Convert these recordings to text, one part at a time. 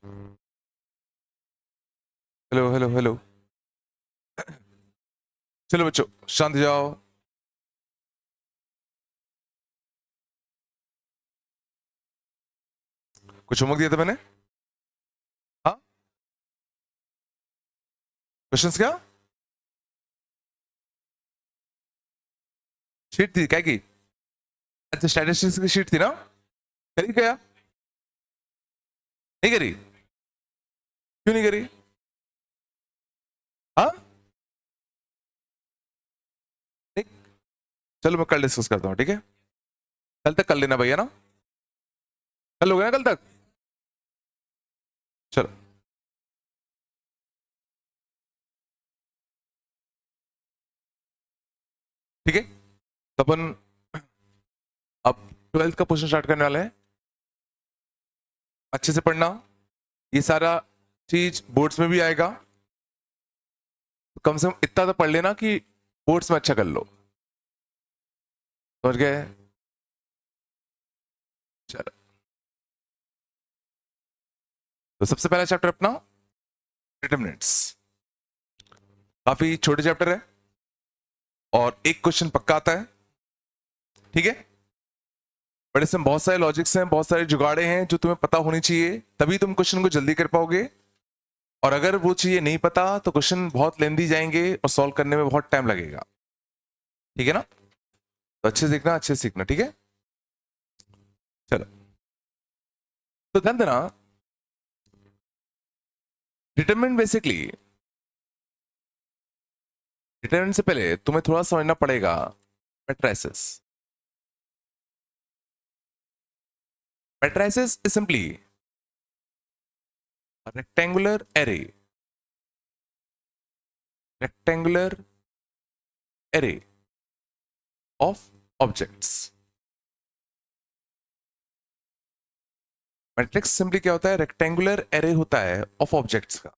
Hello hello hello. चलो बच्चों शांत जाओ। कुछ होमवर्क दिया था मैंने? हाँ, क्वेश्चंस क्या? शीट थी क्या की? अच्छा, स्टैटिस्टिक्स की शीट थी ना? करी क्या? नहीं करी? क्यों नहीं करी? हाँ, नहीं। चलो मैं कल डिस्कस करता हूँ, ठीक है? कल तक कर लेना भैया ना। कल हो गया ना कल तक? चलो ठीक है। तो अपन अब 12th का क्वेश्चन स्टार्ट करने वाले हैं। अच्छे से पढ़ना। ये सारा चीज बोर्ड्स में भी आएगा, तो कम से कम इतना तो पढ़ लेना कि बोर्ड्स में अच्छा कर लो। समझ गए? चलो, तो सबसे पहला चैप्टर अपना डिटरमिनेंट्स। काफी छोटे चैप्टर है और एक क्वेश्चन पक्का आता है, ठीक है? बट इसमें बहुत सारे लॉजिक्स हैं, बहुत सारे जुगाड़े हैं जो तुम्हें पता होनी चाहिए, तभी तुम क्वेश्चन को जल्दी कर पाओगे। और अगर वो चीजें नहीं पता तो क्वेश्चन बहुत लेंदी जाएंगे और सॉल्व करने में बहुत टाइम लगेगा। ठीक है ना? तो अच्छे से देखना, अच्छे से सीखना, ठीक है? चलो, तो ध्यान देना। डिटरमिनेंट बेसिकली, डिटरमिनेंट से पहले तुम्हें थोड़ा समझना पड़ेगा matrices. Matrices is simply rectangular array, rectangular array of objects. Matrix simply क्या होता है? रेक्टेंगुलर एरे होता है ऑफ ऑब्जेक्ट्स का।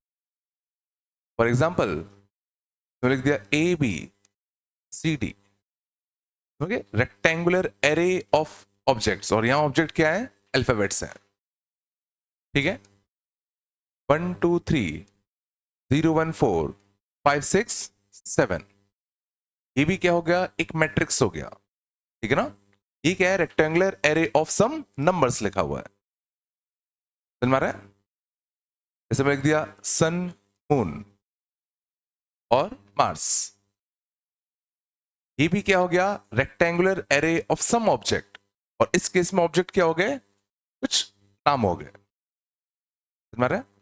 फॉर एग्जाम्पल, तो लिख दिया A B C D, okay? Rectangular array of objects, और यहां ऑब्जेक्ट क्या है? अल्फाबेट्स हैं, ठीक है? 1 2 3 0 1 4 5 6 7, ये भी क्या हो गया? एक मैट्रिक्स हो गया, ठीक है ना? ये क्या है? Rectangular array of some numbers लिखा हुआ है। समझ में आ रहा है? जैसे मैं लिख दिया सन, मून और मार्स, ये भी क्या हो गया? Rectangular array of some object. और इस केस में ऑब्जेक्ट क्या हो गए? कुछ नाम हो गए। समझ में आ रहा है?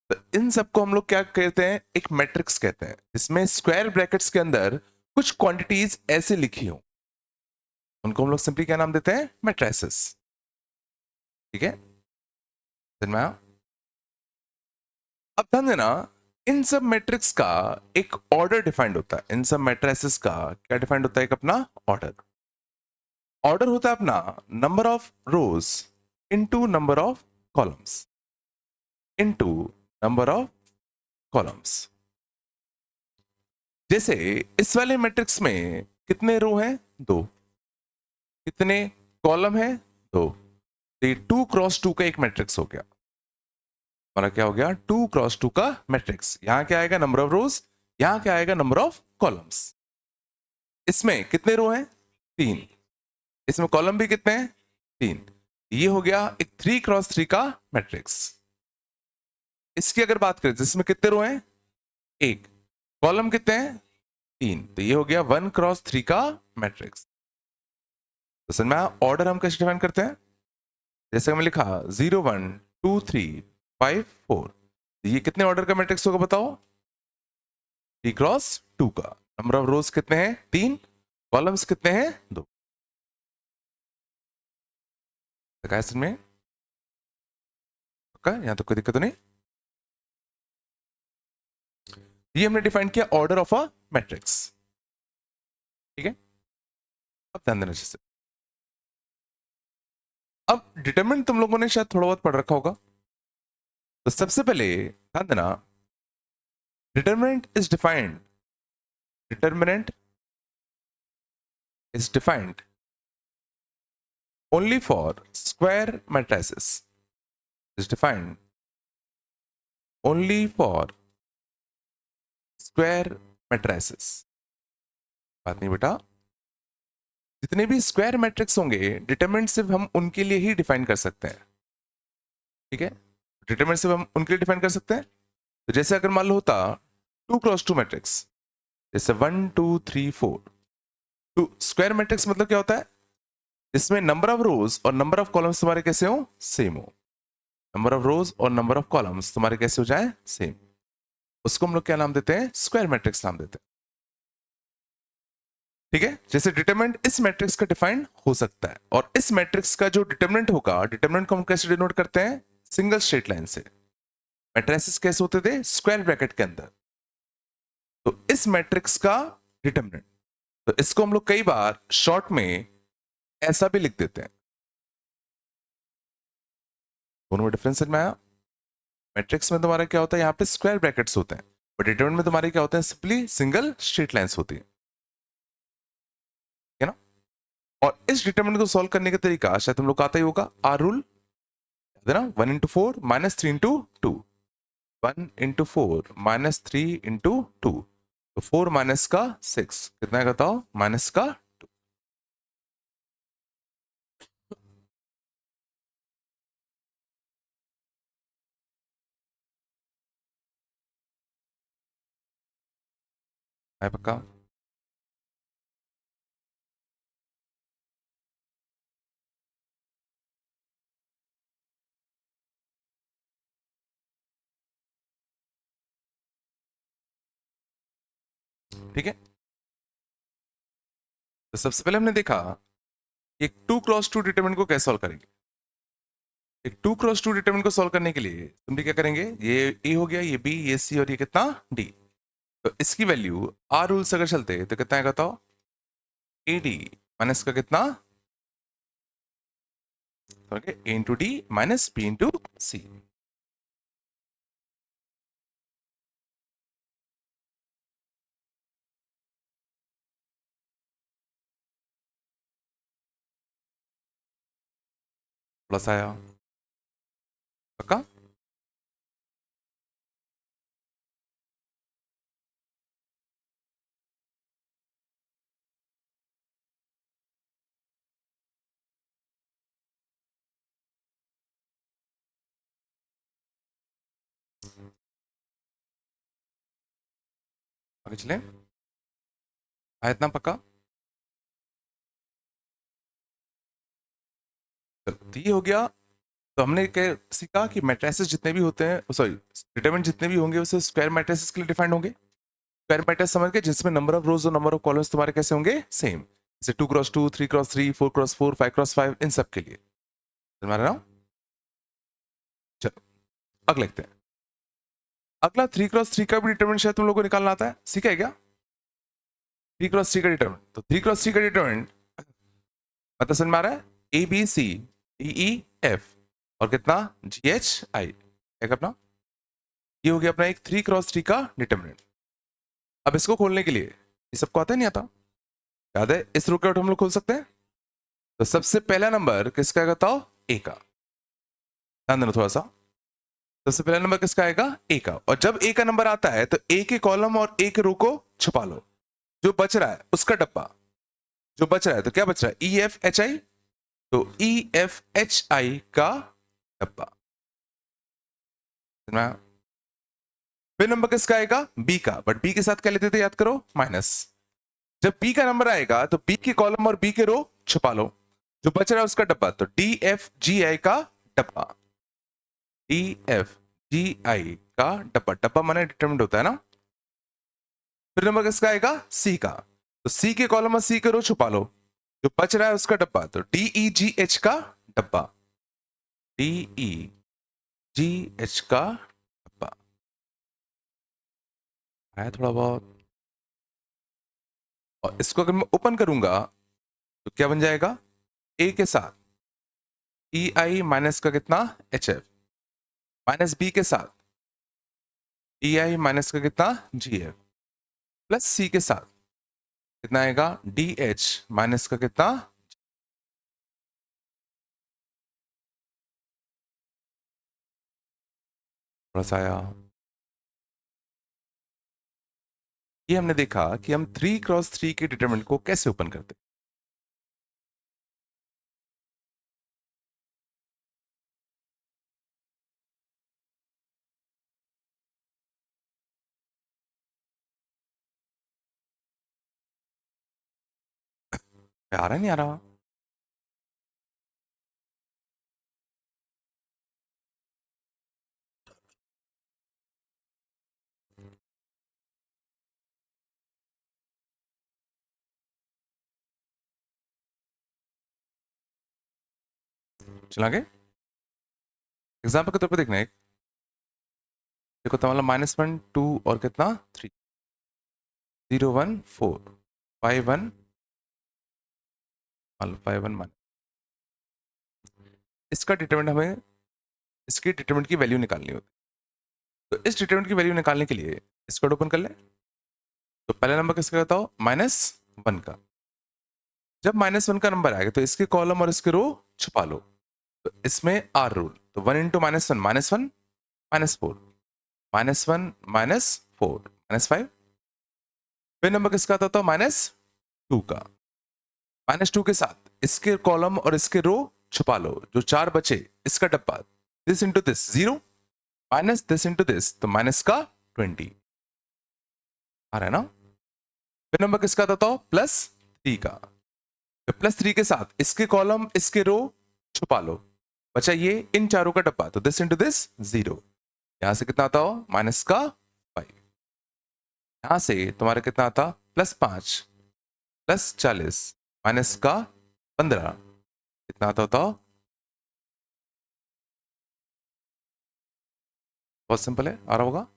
तो इन सबको हम लोग क्या कहते हैं? एक मैट्रिक्स कहते हैं, इसमें स्क्वायर ब्रैकेट्स के अंदर कुछ क्वांटिटीज ऐसे लिखी हो, उनको हम लोग सिंपली क्या नाम देते हैं? मैट्रिसेस। ठीक है? समझ में आया? अब ध्यान देना, इन सब मैट्रिक्स का एक ऑर्डर डिफाइंड होता है। इन सब मैट्रिसेस का क्या डिफाइंड होता है? एक अपना ऑर्डर। ऑर्डर होता है अपना number of rose into number of columns, into number of columns. जैसे इस वाले मैट्रिक्स में कितने रो हैं? 2। कितने कॉलम है? 2। तो ये 2 क्रॉस 2 का एक मैट्रिक्स हो गया। हमारा क्या हो गया? 2 क्रॉस 2 का मैट्रिक्स। यहां क्या आएगा? नंबर ऑफ रोज। यहां क्या आएगा? Number of columns. इसमें कितने रो हैं? 3। इसमें कॉलम भी कितने हैं? 3। ये हो गया एक 3 क्रॉस 3 का मैट्रिक्स। इसकी अगर बात करें तो इसमें कितने रो हैं? 1। कॉलम कितने हैं? 3। तो ये हो गया 1 क्रॉस 3 का मैट्रिक्स। तो समझ में ऑर्डर हम कैसे डिफाइन करते हैं? जैसे हमने लिखा 0 1 2 3 5 4, ये कितने ऑर्डर का मैट्रिक्स होगा बताओ? 3 क्रॉस 2 का। नंबर ऑफ रोज कितने हैं? 3। कॉलम्स कितने हैं? 2। में यहां तो कोई दिक्कत नहीं। ये हमने डिफाइन किया ऑर्डर ऑफ अ मैट्रिक्स, ठीक है? अब ध्यान देना जैसे, अब डिटरमिनेंट तुम लोगों ने शायद थोड़ा बहुत पढ़ रखा होगा। तो सबसे पहले ध्यान देना, determinant is defined, determinant is defined only for square matrices, is defined only for square matrices. बात नहीं बेटा, जितने भी स्क्वायर मैट्रिक्स होंगे डिटरमिनेंट सिर्फ हम उनके लिए ही डिफाइन कर सकते हैं। ठीक है, डिटरमिनेंट सिर्फ हम उनके लिए डिफाइन कर सकते हैं। तो जैसे अगर मान लो होता 2x2 मैट्रिक्स, जैसे 1 2 3 4, टू स्क्वायर मैट्रिक्स मतलब क्या होता है, इसमें नंबर ऑफ रोज और नंबर ऑफ कॉलम्स तुम्हारे कैसे हो, सेम हो। नंबर ऑफ रोज और नंबर ऑफ कॉलम्स तुम्हारे कैसे हो जाए, सेम। उसको हम लोग क्या नाम देते हैं, स्क्वायर मैट्रिक्स नाम देते हैं। ठीक है, जैसे डिटरमिनेंट इस मैट्रिक्स का डिफाइंड हो सकता है, और इस मैट्रिक्स का जो डिटरमिनेंट होगा, डिटरमिनेंट को हम कैसे डिनोट करते हैं, सिंगल स्ट्रेट लाइन से। मैट्रिसेस कैसे होते थे, स्क्वायर ब्रैकेट के अंदर। तो इस मैट्रिक्स का डिटरमिनेंट, तो इसको हम लोग कई बार शॉर्ट में ऐसा भी लिख देते हैं। दोनों में डिफरेंस समझ में आया। मैट्रिक्स में तुम्हारा क्या होता है, यहाँ पे स्क्वायर ब्रैकेट्स होते हैं, बट डिटरमिनेंट में तुम्हारे क्या होते हैं, सिंपली सिंगल स्ट्रेट लाइंस होती है ना। और इस डिटरमिनेंट को सॉल्व करने का तरीका शायद तुम लोग को आता ही होगा, आर रूल है ना, 1 into 4 minus 3 into 2, 1 into 4 minus 3 into 2, तो 4 माइनस का 6 कितना है बताओ, माइनस का 2। है पक्का। ठीक है, तो सबसे पहले हमने देखा एक 2x2 डिटरमिनेंट को कैसे सॉल्व करेंगे। एक 2x2 डिटरमिनेंट को सॉल्व करने के लिए तुम भी क्या करेंगे, ये ए हो गया, ये बी, ये सी, और ये कितना डी। तो इसकी वैल्यू आर रूल से अगर चलते तो कितना है बताओ, ए डी माइनस का कितना, A into D minus B into C. Plus आया पक्का। आगे चले, आया इतना पक्का। चलो, तो ये हो गया। तो हमने क्या सीखा कि मैट्रिसेस जितने भी होते हैं, सॉरी डिटरमिनेंट जितने भी होंगे उसे स्क्वायर मैट्रिसेस के लिए डिफाइंड होंगे। स्क्वायर मैट्रिक्स समझ के जिसमें नंबर ऑफ रोज और नंबर ऑफ कॉलम्स तुम्हारे कैसे होंगे, सेम। जैसे 2x2, 3x3, 4x4, 5x5, इन सब के लिए समझ रहा हूं। चलो अगला लिखते हैं। अगला 3x3 का भी डिटरमिनेंट शायद तुम लोगों को निकालना आता है, सीखा है क्या 3x3 का डिटरमिनेंट। तो 3x3 का डिटरमिनेंट मतलब समझ में आ रहा है, A B C D E F और कितना जी एच आई, एक अपना ये हो गया अपना एक 3x3 का डिटरमिनेंट। अब इसको खोलने के लिए, ये सबको आता है नहीं आता, याद है इस रो के आउट हम लोग खोल सकते हैं। तो सबसे पहला नंबर किसका आएगा बताओ, ए का। ध्यान देना थोड़ा सा, सबसे पहला नंबर किसका आएगा, ए का। और जब ए का नंबर आता है तो ए के कॉलम और ए के रो को छुपा लो, जो बच रहा है उसका डब्बा, जो बच रहा है तो क्या बच रहा है, ई एफ एच आई, तो ई एफ एच आई का डब्बा। फिर नंबर किसका आएगा, बी का, बट बी के साथ क्या लेते थे याद करो, माइनस। जब बी का नंबर आएगा तो बी के कॉलम और बी के रो छुपा लो, जो बच रहा है उसका डब्बा, तो डी एफ जी आई का डब्बा, डी एफ जी आई का डब्बा। डब्बा माने डिटरमिनेंट होता है ना। फिर नंबर किसका आएगा, सी का, तो सी के कॉलम और सी के रो छुपा लो, जो बच रहा है उसका डब्बा, तो डी ई जी एच का डब्बा, डी ई जी एच का डब्बा। आया थोड़ा बहुत। और इसको अगर मैं ओपन करूंगा तो क्या बन जाएगा, ए के साथ ई आई माइनस का कितना, एच एफ, माइनस बी के साथ ई आई माइनस का कितना, जी एफ, प्लस सी के साथ कितना आएगा, डी एच माइनस का कितना, प्लस आया। ये हमने देखा कि हम 3x3 के डिटरमिनेंट को कैसे ओपन करते। आ रहा नहीं आ रहा? चला गए एग्जाम्पल के तौर पर देखना है। देखो तो मतलब -1 2 और कितना 3 0 1 4 5 1 5 1 इसका डिटरमिनेंट हमें इसकी डिटरमिनेंट की वैल्यू निकालनी होती है। तो इस डिटरमिनेंट की वैल्यू निकालने के लिए इसको ओपन कर ले। तो पहला नंबर किसका कहता हो -1 का। जब -1 का नंबर आएगा तो इसके कॉलम और इसके रो छुपा लो। तो इसमें आर रूल, तो 1 × -1 -1 -4 -1 -4 -5। फिर नंबर किसका आता था -2 का। -2 के साथ इसके कॉलम और इसके रो छुपा लो। जो 4 बचे इसका डब्बा, this into this 0 minus this into this, तो माइनस का 20 आ रहा है ना। फिर नंबर किसका आता था +3 का। तो +3 के साथ इसके कॉलम इसके रो छुपा लो। बचा ये इन चारों का डब्बा, तो दिस इंटू दिस 0। यहां से कितना आता हो माइनस का 5। यहां से तुम्हारा कितना आता +5 +40 माइनस का 15 कितना आता होता। बहुत सिंपल है, आ रहा होगा।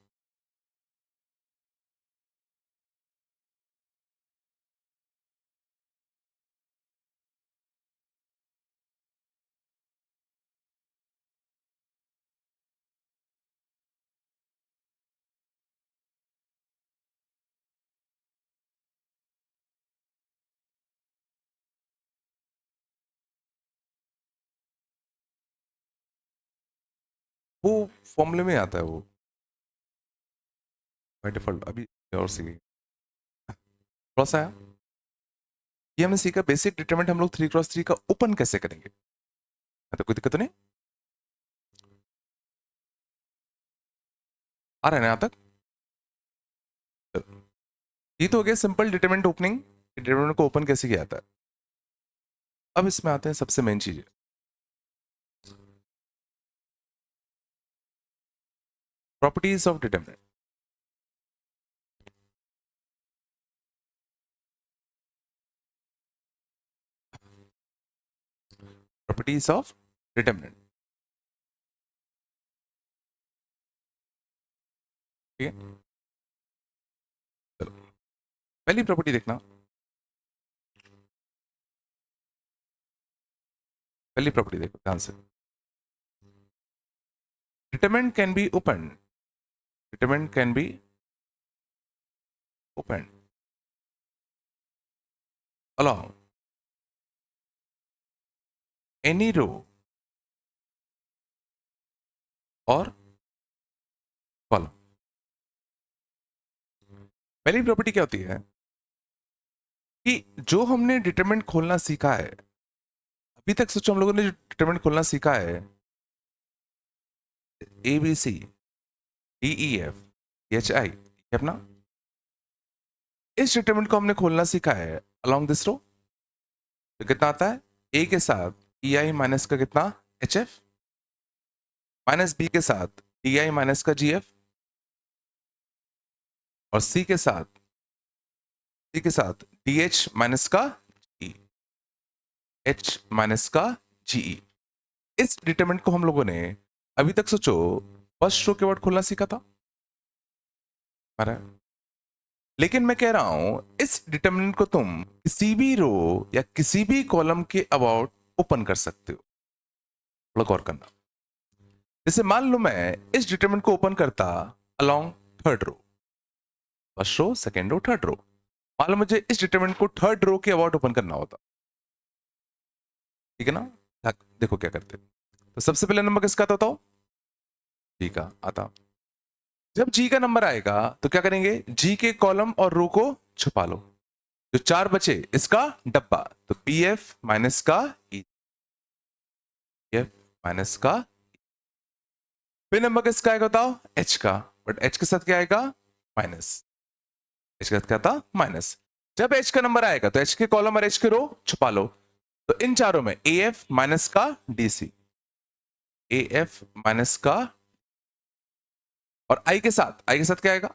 वो फॉर्मूले में आता है वो बाय डिफॉल्ट। अभी और सी थोड़ा सा है। ये हमने सीखा बेसिक डिटरमिनेंट हम लोग 3x3 का ओपन कैसे करेंगे। तो कोई दिक्कत तो नहीं आ रहा है ना यहाँ तक। चलो, ये तो हो गया सिंपल डिटरमिनेंट ओपनिंग। डिटरमिनेंट को ओपन कैसे किया जाता है। अब इसमें आते हैं सबसे मेन चीज, properties of determinant. Properties of determinant, ठीक है। चलो पहली प्रॉपर्टी देखना। पहली प्रॉपर्टी देखो ध्यान से। Determinant can be open, determinant can be open along any row और कॉलम। पहली प्रॉपर्टी क्या होती है कि जो हमने डिटरमिनेंट खोलना सीखा है, अभी तक सोचो हम लोगों ने जो डिटरमिनेंट खोलना सीखा है ABC DEF HI अपना, इस डिटरमिनेंट को हमने खोलना सीखा है अलोंग दिस रो। तो कितना आता है ए के साथ EI माइनस का कितना HF माइनस बी के साथ DI माइनस का GF और सी के साथ DH माइनस का E H माइनस का GE। इस डिटरमिनेंट को हम लोगों ने अभी तक सोचो फर्स्ट रो के वर्ड खोलना सीखा था हमारा। लेकिन मैं कह रहा हूं इस डिटरमिनेंट को तुम किसी भी रो या किसी भी कॉलम के अबाउट ओपन कर सकते हो। थोड़ा गौर करना। जैसे मान लो मैं इस डिटरमिनेंट को ओपन करता along third row, first row second row third row. मान लो मुझे इस डिटरमिनेंट को थर्ड रो के अबाउट ओपन करना होता, ठीक है ना। देखो क्या करते। तो सबसे पहले नंबर किसका आता, ठीक है आता। जब जी का नंबर आएगा तो क्या करेंगे, जी के कॉलम और रो को छुपा लो, जो 4 बचे इसका डब्बा, तो पी एफ माइनस का ई एफ माइनस का। फिर नंबर किसका आएगा बताओ, एच का, बट एच के साथ क्या आएगा, माइनस। एच के साथ क्या था, माइनस। जब एच का नंबर आएगा तो एच के कॉलम और एच के रो छुपा लो, तो इन चारों में ए एफ माइनस का डीसी, ए एफ माइनस का, और आई के साथ क्या आएगा,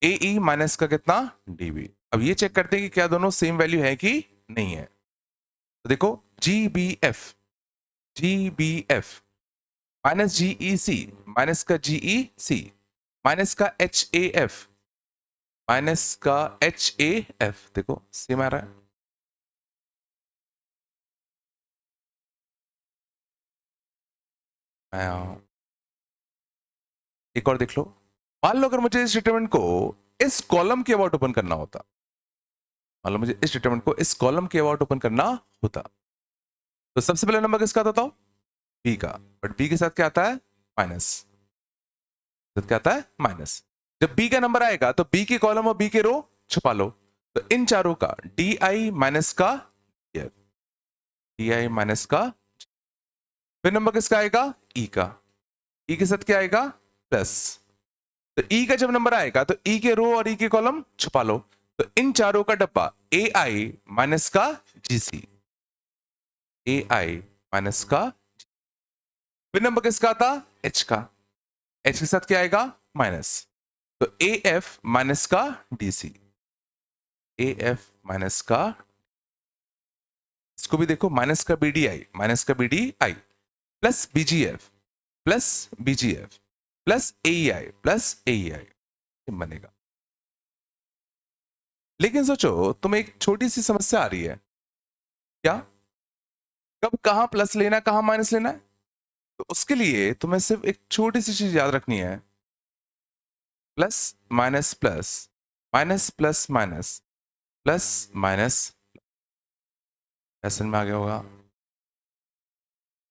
ए ई माइनस का कितना, डीबी। अब ये चेक करते हैं कि क्या दोनों सेम वैल्यू है कि नहीं है। तो देखो G B F minus GE C, minus का जीई सी, माइनस का एच ए एफ, माइनस का एच ए एफ, देखो सेम आ रहा है। एक और देख लो, मान लो अगर मुझे इस स्टेटमेंट को इस कॉलम के अबाउट ओपन करना होता, मान लो मुझे इस स्टेटमेंट को इस कॉलम के अबाउट ओपन करना होता, तो सबसे पहला नंबर किसका आता था, बी का, बट बी के साथ क्या आता है, माइनस, क्या आता है, माइनस। जब बी का नंबर आएगा तो बी के कॉलम और बी के रो छुपा लो, तो इन चारों का डी आई माइनस का, डी आई माइनस का। फिर नंबर किसका आएगा, ई का, ई के साथ क्या आएगा, प्लस। तो ई का जब नंबर आएगा तो ई के रो और ई के कॉलम छुपा लो, तो इन चारों का डब्बा ए आई माइनस का जीसी, ए आई माइनस का। फिर नंबर किसका आता, एच का, एच के साथ क्या आएगा, माइनस, तो ए एफ माइनस का डीसी, ए एफ माइनस का, इसको भी देखो माइनस का बीडीआई, माइनस का BDI, plus BGF, plus BGF, plus AEI, plus AEI बनेगा। लेकिन सोचो तुम्हें एक छोटी सी समस्या आ रही है, क्या, कब कहां प्लस लेना है कहां माइनस लेना है। तो उसके लिए तुम्हें सिर्फ एक छोटी सी चीज याद रखनी है, plus minus plus, minus plus minus, plus minus. ऐसे में आ गया होगा,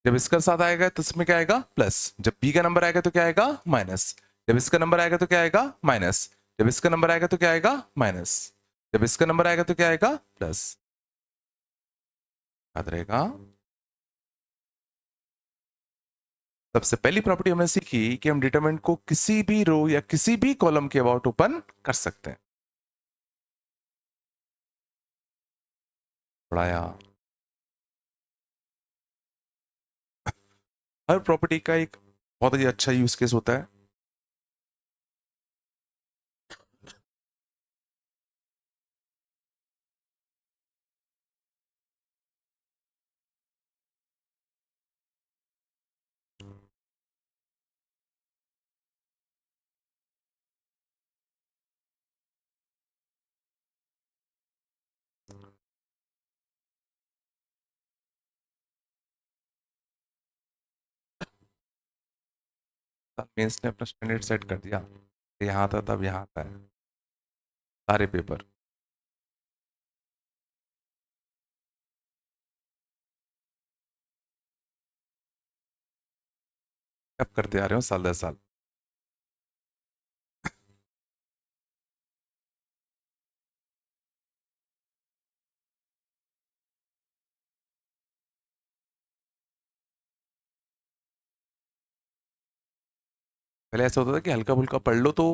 जब इसका साथ आएगा तो इसमें क्या आएगा, प्लस, जब बी का नंबर आएगा तो क्या आएगा, माइनस, जब इसका नंबर आएगा तो क्या आएगा, माइनस, जब इसका नंबर आएगा तो क्या आएगा, माइनस, जब इसका नंबर आएगा तो क्या आएगा, प्लस। याद रहेगा। सबसे पहली प्रॉपर्टी हमने सीखी कि हम डिटरमिनेंट को किसी भी रो या किसी भी कॉलम के अबाउट ओपन कर सकते हैं, पढ़ाया। हर प्रॉपर्टी का एक बहुत ही अच्छा यूज केस होता है। मेंस ने अपना स्टैंडर्ड सेट कर दिया, यहाँ आता तब यहाँ आता है सारे पेपर। अब करते आ रहे हो साल दर साल। पहले ऐसा होता था कि हल्का फुल्का पढ़ लो तो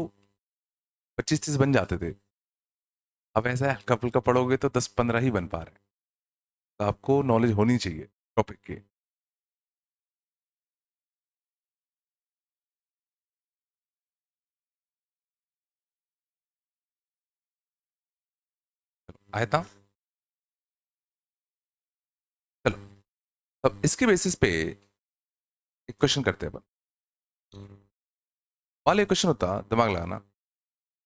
25-30 बन जाते थे, अब ऐसा है हल्का फुल्का पढ़ोगे तो 10-15 ही बन पा रहे हैं। तो आपको नॉलेज होनी चाहिए टॉपिक की। आया था, चलो। अब इसके बेसिस पे एक क्वेश्चन करते हैं अपन। वाले क्वेश्चन होता, दिमाग लगाना,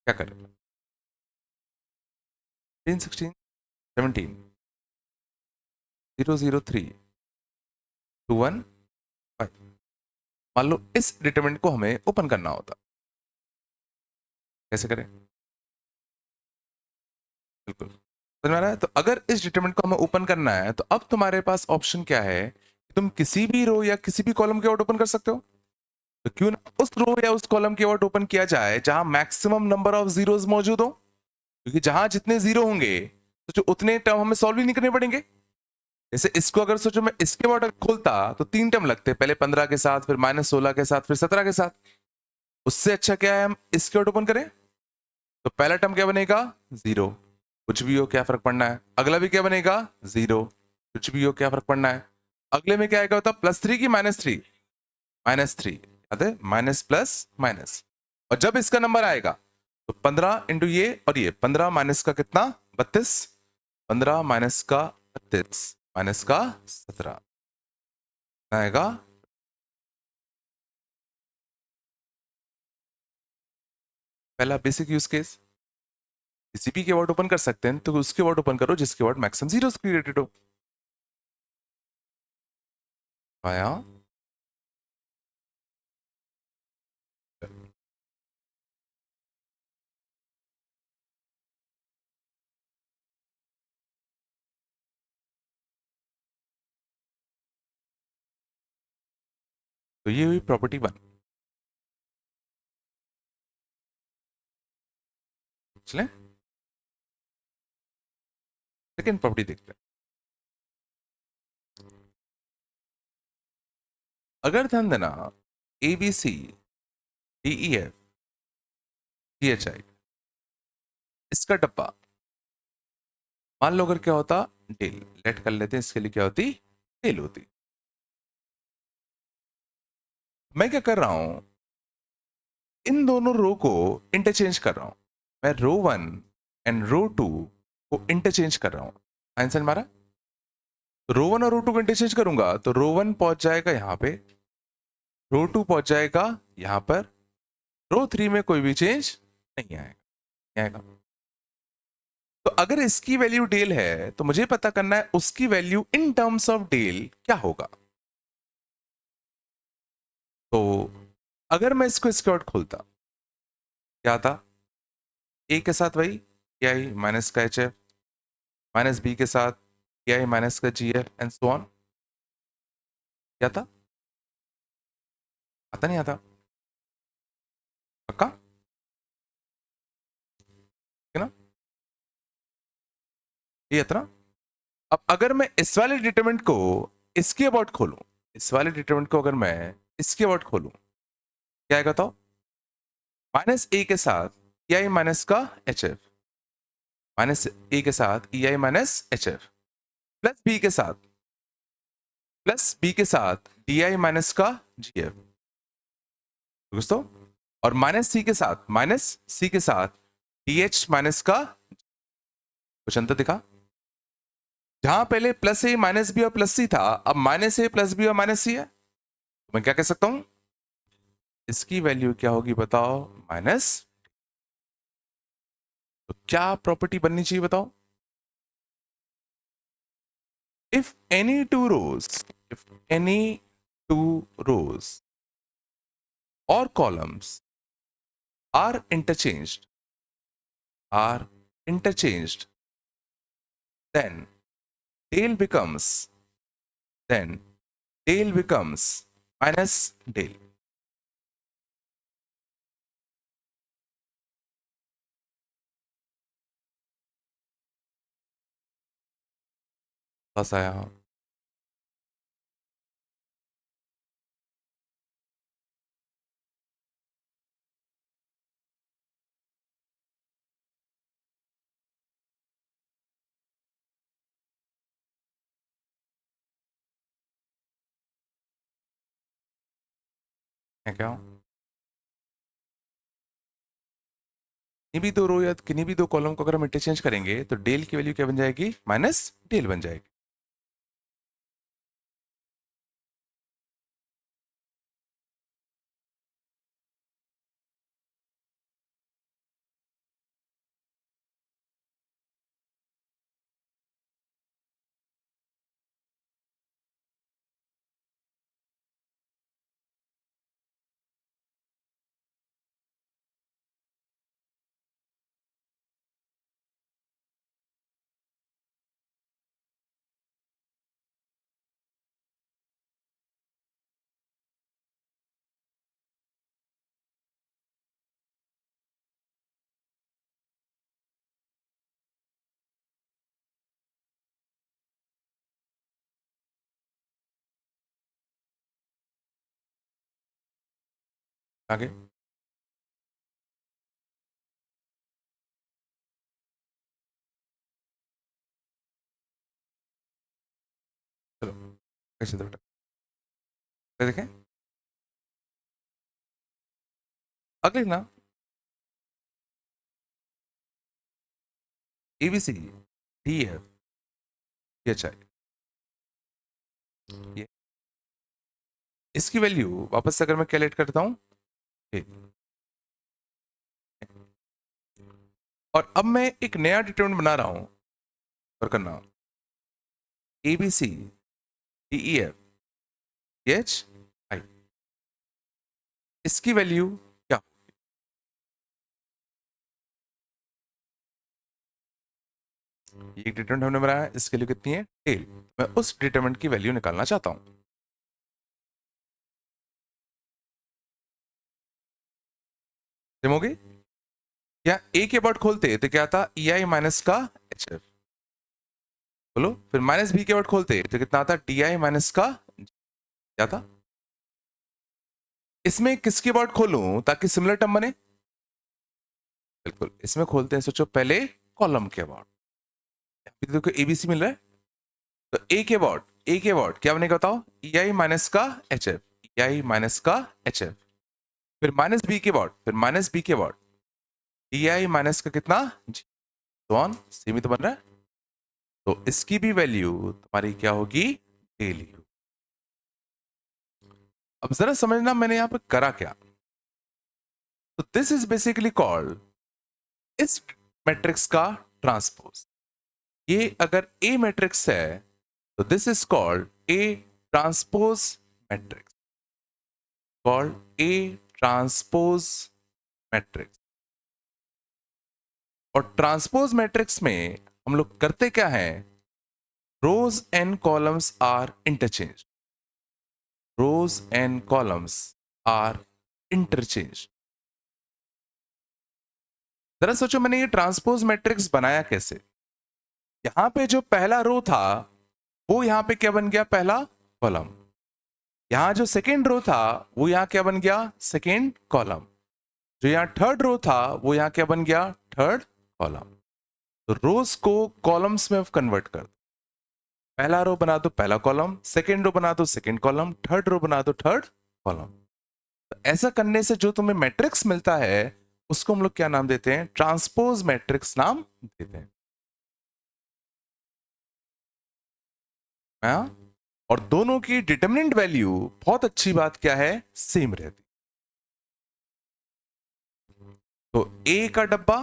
क्या करें, 10 16 17 003 21 5। मान लो इस डिटरमिनेंट को हमें ओपन करना होता, कैसे करें, बिल्कुल समझ में आ रहा है। तो अगर इस डिटरमिनेंट को हमें ओपन करना है तो अब तुम्हारे पास ऑप्शन क्या है कि तुम किसी भी रो या किसी भी कॉलम के आउट ओपन कर सकते हो। तो क्यों ना उस रो या उस कॉलम की वर्ड ओपन किया जाए जहां मैक्सिमम नंबर ऑफ जीरोस मौजूद हो, क्योंकि जहां जितने जीरो होंगे तो जो उतने टर्म हमें सॉल्व ही नहीं करने पड़ेंगे। जैसे इसको अगर सोचो मैं इसके वर्ड खोलता तो 3 टर्म लगते, पहले 15 के साथ, फिर -16 के साथ, फिर 17 के साथ। उससे अच्छा क्या है हम इसके वर्ड ओपन करें। तो पहला टर्म क्या बनेगा, 0, कुछ भी हो क्या फर्क पड़ना है। अगला भी क्या बनेगा, 0, कुछ भी हो क्या फर्क पड़ना है। अगले में क्या आएगा होता, +3 की -3, -3, याद है, माइनस प्लस माइनस। और जब इसका नंबर आएगा तो 15 इंटू ये और ये, 15 माइनस का कितना, 32, 15 माइनस का 32 माइनस का 17 आएगा। पहला बेसिक यूज केस, किसी भी के वर्ड ओपन कर सकते हैं तो उसके वर्ड ओपन करो जिसके वर्ड मैक्सिमम जीरो क्रिएटेड हो। आया। तो ये हुई प्रॉपर्टी 1। चलें सेकेंड प्रॉपर्टी देखते हैं। अगर ध्यान देना, ABCDEFGHI इसका डब्बा, मान लो अगर क्या होता, डेल, लेट कर लेते हैं, इसके लिए क्या होती, डेल होती। मैं क्या कर रहा हूं, इन दोनों रो को इंटरचेंज कर रहा हूं। मैं रो 1 एंड रो 2 को इंटरचेंज कर रहा हूं। आंसर मारा। तो रो 1 और रो 2 को इंटरचेंज करूंगा तो रो 1 पहुंच जाएगा यहां पे, रो 2 पहुंच जाएगा यहां पर, रो 3 में कोई भी चेंज नहीं आएगा, नहीं आएगा। तो अगर इसकी वैल्यू डेल है तो मुझे पता करना है उसकी value in terms of del क्या होगा। तो अगर मैं इसको स्क्वायर खोलता, क्या था, ए के साथ वही आई माइनस का एच एफ, माइनस बी के साथ आई माइनस का जी एफ एंड सो ऑन। क्या था, आता नहीं आता, पक्का है ना, ये इतना। अब अगर मैं इस वाले डिटरमिनेंट को इसके अबाउट खोलूं, इस वाले डिटरमिनेंट को अगर मैं इसके अबाउट खोलूं, क्या आएगा, तो माइनस ए के साथ आई माइनस का एच एफ, माइनस ए के साथ I minus H F, plus B के साथ डी आई माइनस का जी एफ, दोस्तों। और माइनस सी के साथ डी एच माइनस का, कुछ अंतर दिखा, जहां पहले प्लस ए माइनस बी और प्लस सी था, अब माइनस ए प्लस बी और माइनस सी है। तो मैं क्या कह सकता हूं, इसकी वैल्यू क्या होगी बताओ, माइनस। तो क्या प्रॉपर्टी बननी चाहिए बताओ, if any two rows, if any two rows or columns are are interchanged, then tail becomes, then tail becomes minus tail. बस आया। है क्या, किन्हीं भी दो रो या किन्हीं भी दो कॉलम को अगर हम इंटरचेंज करेंगे तो डेल की वैल्यू क्या बन जाएगी, माइनस डेल बन जाएगी। आगे चलो कैसे तो बेटा देखें अगले ना एबीसी डी एफ एच आई ये इसकी वैल्यू वापस से अगर मैं कैलकुलेट करता हूं और अब मैं एक नया डिटरमिनेंट बना रहा हूं और करना A B C D E F H I इसकी वैल्यू क्या ये एक डिटरमिनेंट हमने बनाया इसके लिए कितनी है टेल मैं उस डिटरमिनेंट की वैल्यू निकालना चाहता हूं सेम हो गई या ए के वर्ड खोलते तो क्या था ई आई माइनस का एच एफ बोलो फिर माइनस बी के वर्ड खोलते तो कितना आता डी आई माइनस का क्या था इसमें किसकी वर्ड खोलूं ताकि सिमिलर टर्म बने बिल्कुल इसमें खोलते हैं सोचो पहले कॉलम के वर्ड देखो एबीसी मिल रहा है तो ए के वर्ड क्या बनेगा बताओ ई आई माइनस का एच एफ ई आई माइनस का एच एफ फिर माइनस बी के वर्ड फिर माइनस बी के वर्ड डी आई माइनस का कितना जी तो ऑन सेम ही तो बन रहा है तो इसकी भी वैल्यू तुम्हारी क्या होगी डेली अब जरा समझना मैंने यहां पर करा क्या तो दिस इज बेसिकली कॉल्ड इस मैट्रिक्स का ट्रांसपोज ये अगर ए मैट्रिक्स है तो this is called a transpose matrix called a transpose matrix और ट्रांसपोज मैट्रिक्स में हम लोग करते क्या है rows and columns are interchange rows and columns are interchange जरा सोचो मैंने ये ट्रांसपोज मैट्रिक्स बनाया कैसे यहां पे जो पहला रो था वो यहां पे क्या बन गया पहला कॉलम यहां जो सेकेंड रो था वो यहां क्या बन गया सेकेंड कॉलम जो यहां थर्ड रो था वो यहां क्या बन गया थर्ड कॉलम तो रोज को कॉलम्स में कन्वर्ट कर दो पहला रो बना दो पहला कॉलम सेकेंड रो बना दो सेकेंड कॉलम थर्ड रो बना दो थर्ड कॉलम तो ऐसा करने से जो तुम्हें मैट्रिक्स मिलता है उसको हम लोग क्या नाम देते हैं ट्रांसपोज मैट्रिक्स नाम देते हैं हाँ? और दोनों की डिटरमिनेंट वैल्यू बहुत अच्छी बात क्या है सेम रहती तो ए का डब्बा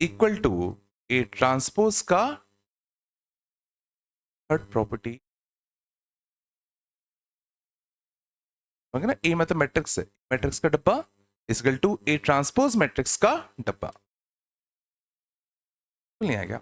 इक्वल टू ए ट्रांसपोज का थर्ड प्रॉपर्टी ना ए मतलब मैट्रिक्स है मैट्रिक्स का डब्बा equal to A transpose matrix का डब्बा नहीं आ गया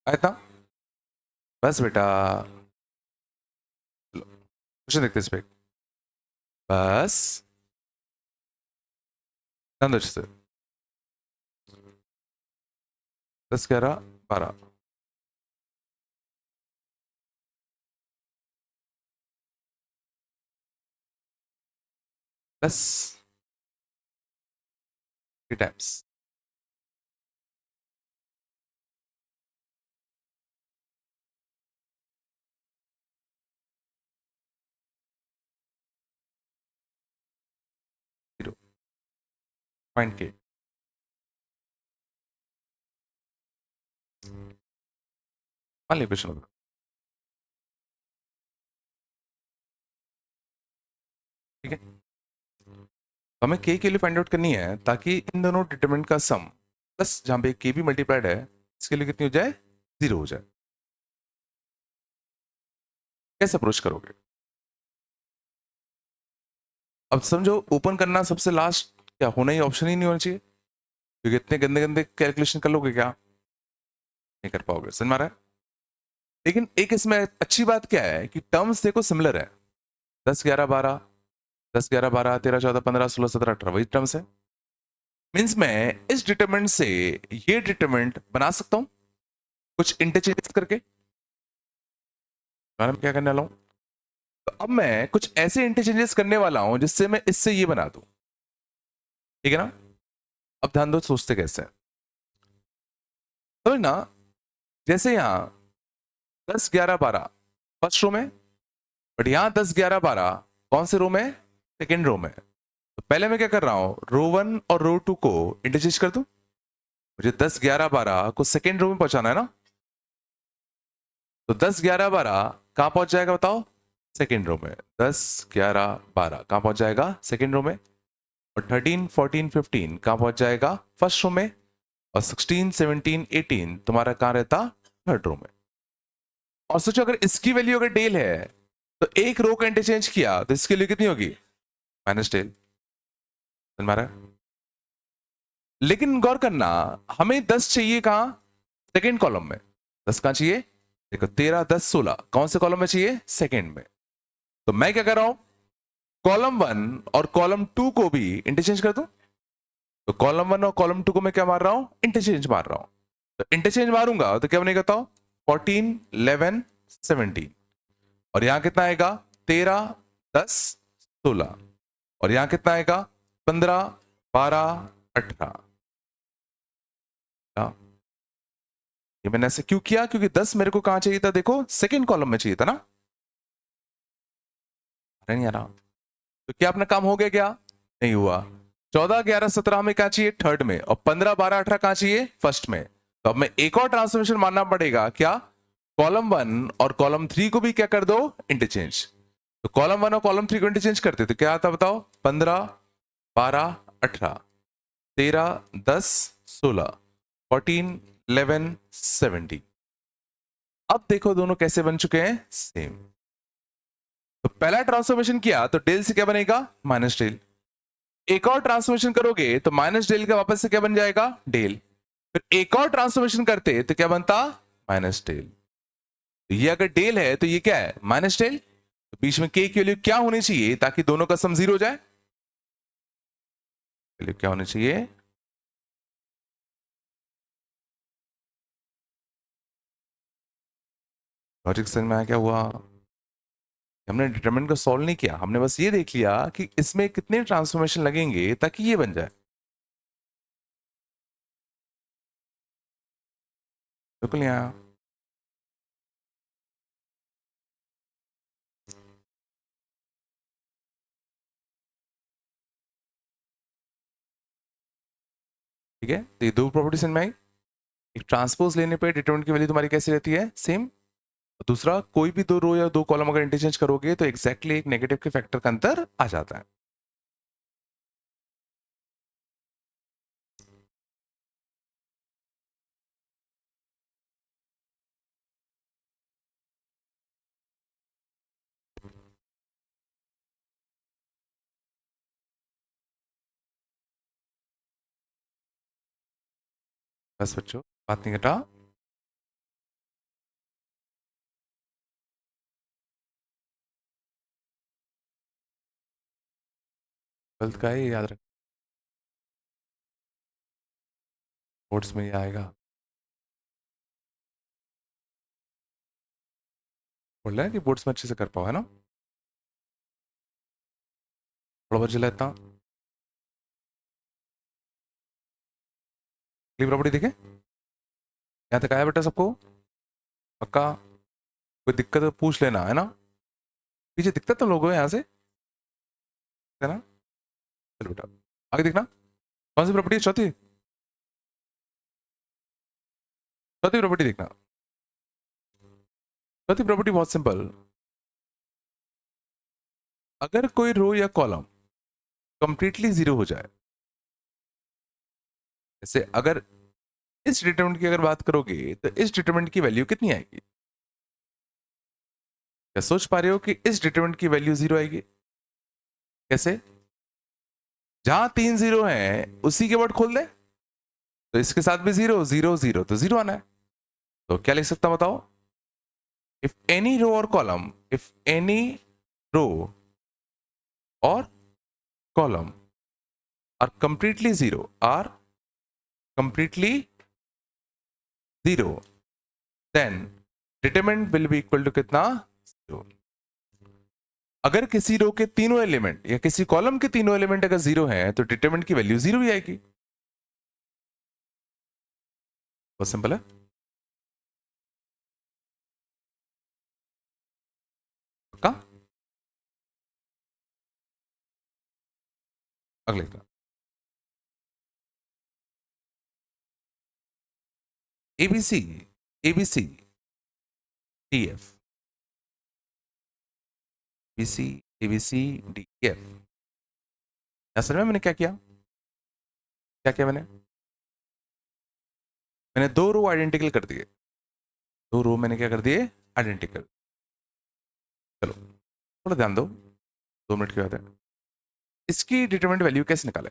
आया था? बस बेटा, क्वेश्चन देखते हैं इस पे। बस ध्यान दो अच्छे से। 10 11 12। Plus 3 times. जीरो। पॉइंट के। मान लिया क्वेश्चन होगा। ठीक है, हमें के के लिए फाइंड आउट करनी है ताकि इन दोनों डिटरमिनेंट का सम प्लस जहां पे के भी मल्टीप्लाइड है इसके लिए कितनी हो जाए? 0 हो जाए। कैसे अप्रोच करोगे? अब समझो ओपन करना सबसे लास्ट क्या होना ही ऑप्शन ही नहीं होना चाहिए, क्योंकि इतने गंदे गंदे कैलकुलेशन कर लोगे क्या? नहीं कर पाओगे, समझ में आ रहा है? लेकिन एक इसमें अच्छी बात क्या है कि टर्म्स देखो सिमिलर है। 10 11 12, 10 11 12 13 14 15 16 17 18 वही टर्म्स है। मीन्स मैं इस डिटरमिनेंट से ये डिटरमिनेंट बना सकता हूं कुछ इंटरचेंज करके। मैं क्या करने वाला हूं? तो अब मैं कुछ ऐसे इंटरचेंजेस करने वाला हूं जिससे मैं इससे ये बना दूं। ठीक है ना? अब ध्यान दो सोचते कैसे हैं। तो ना, जैसे यहां 10 11 12 फर्स्ट रो में, बट यहां 10 11 12 कौन से रो में? सेकेंड रो में। तो पहले मैं क्या कर रहा हूं, रो 1 और रो 2 को इंटरचेंज कर दूं। मुझे 10 11 12 को सेकेंड रो में पहुंचाना है ना, तो 10 11 12 कहां पहुंच जाएगा बताओ? सेकेंड रो में। 10 11 12 कहां पहुंच जाएगा? सेकेंड रो में। और 13 14 15 कहां पहुंच जाएगा? फर्स्ट रो में। और 16 17 18 तुम्हारा कहां रहता? थर्ड रो में। और सोचो अगर इसकी वैल्यू अगर डेल है तो एक रो का इंटरचेंज किया तो इसके लिए कितनी होगी? Minus del. हमारा, लेकिन गौर करना, हमें 10 चाहिए कहां? सेकेंड कॉलम में। 10 कहां चाहिए? देखो 13 10 16 कौन से कॉलम में चाहिए? सेकेंड में। तो मैं क्या कर रहा हूं, कॉलम 1 और कॉलम 2 को भी इंटरचेंज कर दूं। तो कॉलम 1 और कॉलम 2 को मैं क्या मार रहा हूं? इंटरचेंज मार रहा हूं। तो इंटरचेंज मारूंगा तो क्या बनेगा बताओ? 14 11 17। और यहां कितना आएगा? 13 10 16। और यहां कितना आएगा? 15 12 18। ये मैंने ऐसे क्यों किया? क्योंकि 10 मेरे को कहां चाहिए था? देखो सेकंड कॉलम में चाहिए था ना। नहीं आ रहा। तो क्या अपना काम हो गया क्या? नहीं हुआ। 14 11 17 में क्या चाहिए? थर्ड में। और 15 12 18 कहां चाहिए? फर्स्ट में। तो अब मैं एक और ट्रांसफॉर्मेशन मानना पड़ेगा क्या? कॉलम 1 और कॉलम 3 को भी क्या कर दो? इंटरचेंज। तो कॉलम 1 और कॉलम 3 को इंटरचेंज करते तो क्या आता बताओ? 15 12 18 13 10 16 14 11 17। अब देखो दोनों कैसे बन चुके हैं? सेम। तो पहला ट्रांसफॉर्मेशन किया तो डेल से क्या बनेगा? Minus del. एक और ट्रांसफॉर्मेशन करोगे तो माइनस डेल का वापस से क्या बन जाएगा? डेल। फिर एक और ट्रांसफॉर्मेशन करते तो क्या बनता? Minus del. तो ये अगर डेल है तो ये क्या है? Minus del. तो बीच में के की वैल्यू क्या होनी चाहिए ताकि दोनों का सम 0 हो जाए? वैल्यू क्या होनी चाहिए? लॉजिक समझ में आया क्या हुआ? हमने डिटरमिनेंट को सॉल्व नहीं किया, हमने बस ये देख लिया कि इसमें कितने ट्रांसफॉर्मेशन लगेंगे ताकि ये बन जाए। बिल्कुल नहीं आया। ठीक है, तो ये दो प्रॉपर्टी समझ में आई। एक ट्रांसपोज लेने पे डिटरमिनेंट की वैल्यू तुम्हारी कैसी रहती है? सेम। दूसरा, कोई भी दो रो या दो कॉलम अगर इंटरचेंज करोगे तो एग्जैक्टली एक नेगेटिव के फैक्टर का अंतर आ जाता है। बस बच्चों, बात नहीं घटा। ट्वेल्थ का है, ये याद रख, बोर्ड्स में ये आएगा। बोल रहा है कि बोर्ड्स में अच्छे से कर पाओ, है ना? थोड़ा बहुत जिला इतना क्लिप प्रॉपर्टी देखे, यहाँ तक आया बेटा सबको? पक्का? कोई दिक्कत है तो पूछ लेना, है ना? पीछे दिखता तो लोगों यहाँ से, है ना? चलो बेटा आगे देखना, कौन सी प्रॉपर्टी है? चौथी, चौथी प्रॉपर्टी देखना। चौथी प्रॉपर्टी बहुत सिंपल, अगर कोई रो या कॉलम कंप्लीटली जीरो हो जाए, जैसे अगर इस डिटरमिनेंट की अगर बात करोगे तो इस डिटरमिनेंट की वैल्यू कितनी आएगी? क्या सोच पा रहे हो कि इस डिटरमिनेंट की वैल्यू जीरो आएगी? कैसे? जहां 3 जीरो है उसी के वर्ड खोल दे, तो इसके साथ भी जीरो जीरो जीरो, तो जीरो आना है। तो क्या लिख सकता बताओ? इफ एनी रो और कॉलम, इफ एनी रो और column are completely zero, are completely zero, then determinant will be equal to कितना? जीरो। अगर किसी रो के तीनों एलिमेंट या किसी कॉलम के तीनों एलिमेंट अगर जीरो हैं तो डिटरमिनेंट की वैल्यू जीरो ही आएगी। बहुत सिंपल है। पक्का? अगले का ABC, ABC D F, BC ABC D F. असल में मैंने क्या किया, क्या किया मैंने? मैंने दो रो आइडेंटिकल कर दिए, दो रो मैंने क्या कर दिए? आइडेंटिकल। चलो थोड़ा ध्यान दो, 2 मिनट की बात है। इसकी डिटरमिनेंट वैल्यू कैसे निकाले?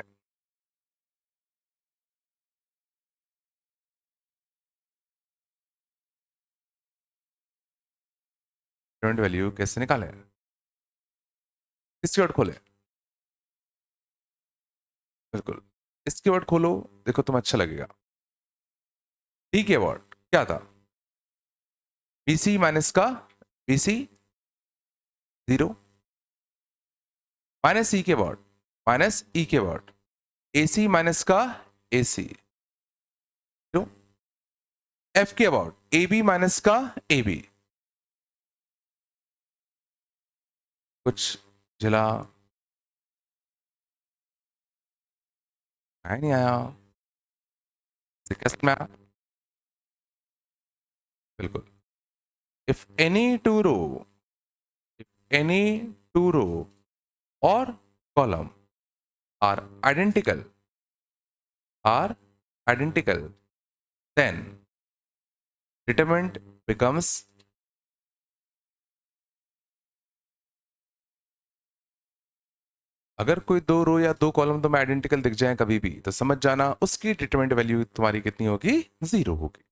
डिटरमिनेंट वैल्यू कैसे निकाले? इसकी वर्ड खोले, बिल्कुल इसकी वर्ड खोलो, देखो तुम्हें अच्छा लगेगा। डी के वर्ड क्या था? बीसी माइनस का बीसी जीरो, माइनस ई के वर्ड माइनस ई के वर्ड, एसी माइनस का एसी जीरो, एफ के वर्ड ए बी माइनस का ए बी। कुछ जिला आया नहीं आया? कैसे में आया? बिल्कुल, if any two row, any two row और column are identical, are identical, then determinant becomes, अगर कोई दो रो या दो कॉलम तुम्हें आइडेंटिकल दिख जाए कभी भी तो समझ जाना उसकी डिटरमिनेंट वैल्यू तुम्हारी कितनी होगी? जीरो होगी।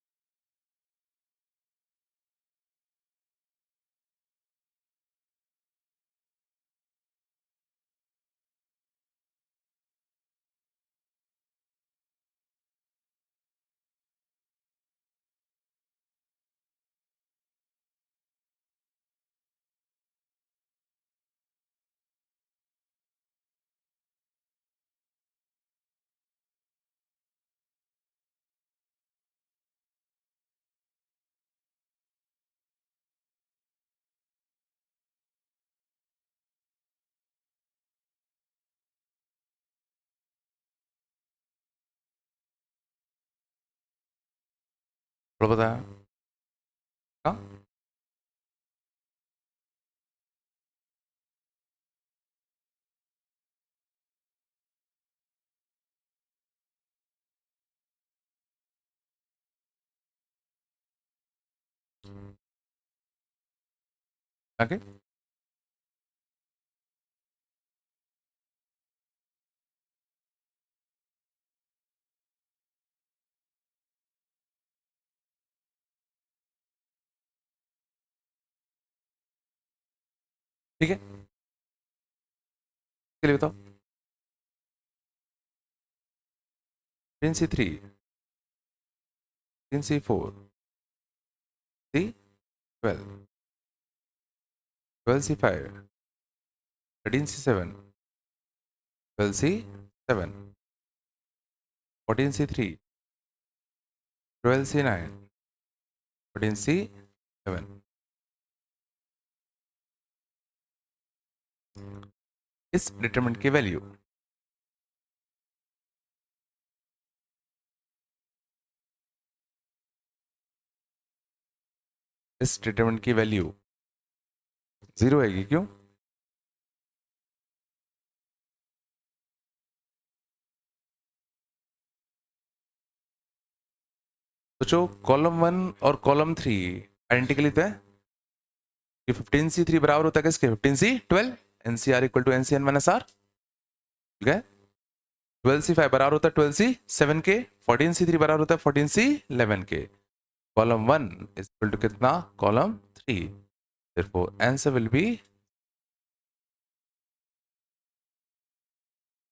थोड़ा बताया? हाँ आगे ठीक है, चलिए बताओ। 13C3, 13C4, C12, 12C5, 13C7, 12C7, 14C3, 12C9, 14C7. इस डिटरमिनेंट की वैल्यू इस डिटरमिनेंट की वैल्यू 0 आएगी। क्यों? सोचो, कॉलम 1 और कॉलम 3 आइडेंटिकली तो है कि 15C3 बराबर होता है किसके? 15C12, nCr equal to nCn minus r. ठीक है। 12C5 बराबर होता है 12C7 के, 14C3 बराबर होता है 14C11 के। कॉलम 1 इज इक्वल टू कितना? Column 3। therefore answer will be,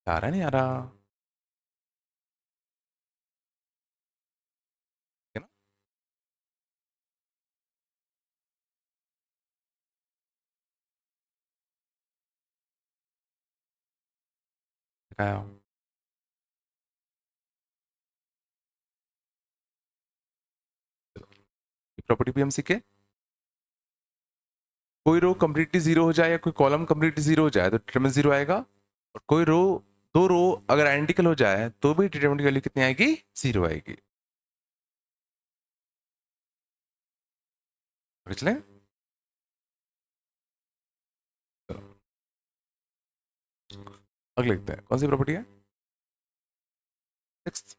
आ रहा नहीं आ रहा? है ना? दिखाया प्रॉपर्टी भी हम सीखे। कोई रो कंप्लीटली जीरो हो जाए या कोई कॉलम कंप्लीटली जीरो हो जाए तो डिटरमिनेंट जीरो आएगा, और कोई रो, दो रो अगर आइडेंटिकल हो जाए तो भी डिटरमिनेंट की वैल्यू कितनी आएगी? जीरो आएगी। समझ लें? चलो, अगले लिखते हैं। कौन सी प्रॉपर्टी है? सिक्स्थ।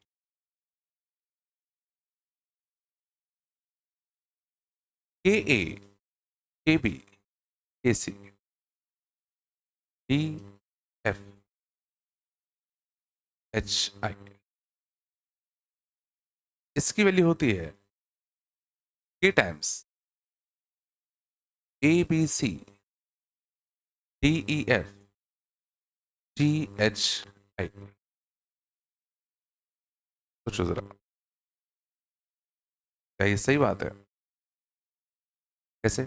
के ए, K B, K C, D F, H I, इसकी वैल्यू होती है K times A B C D E F G H I. सोचो जरा, क्या ये सही बात है? कैसे?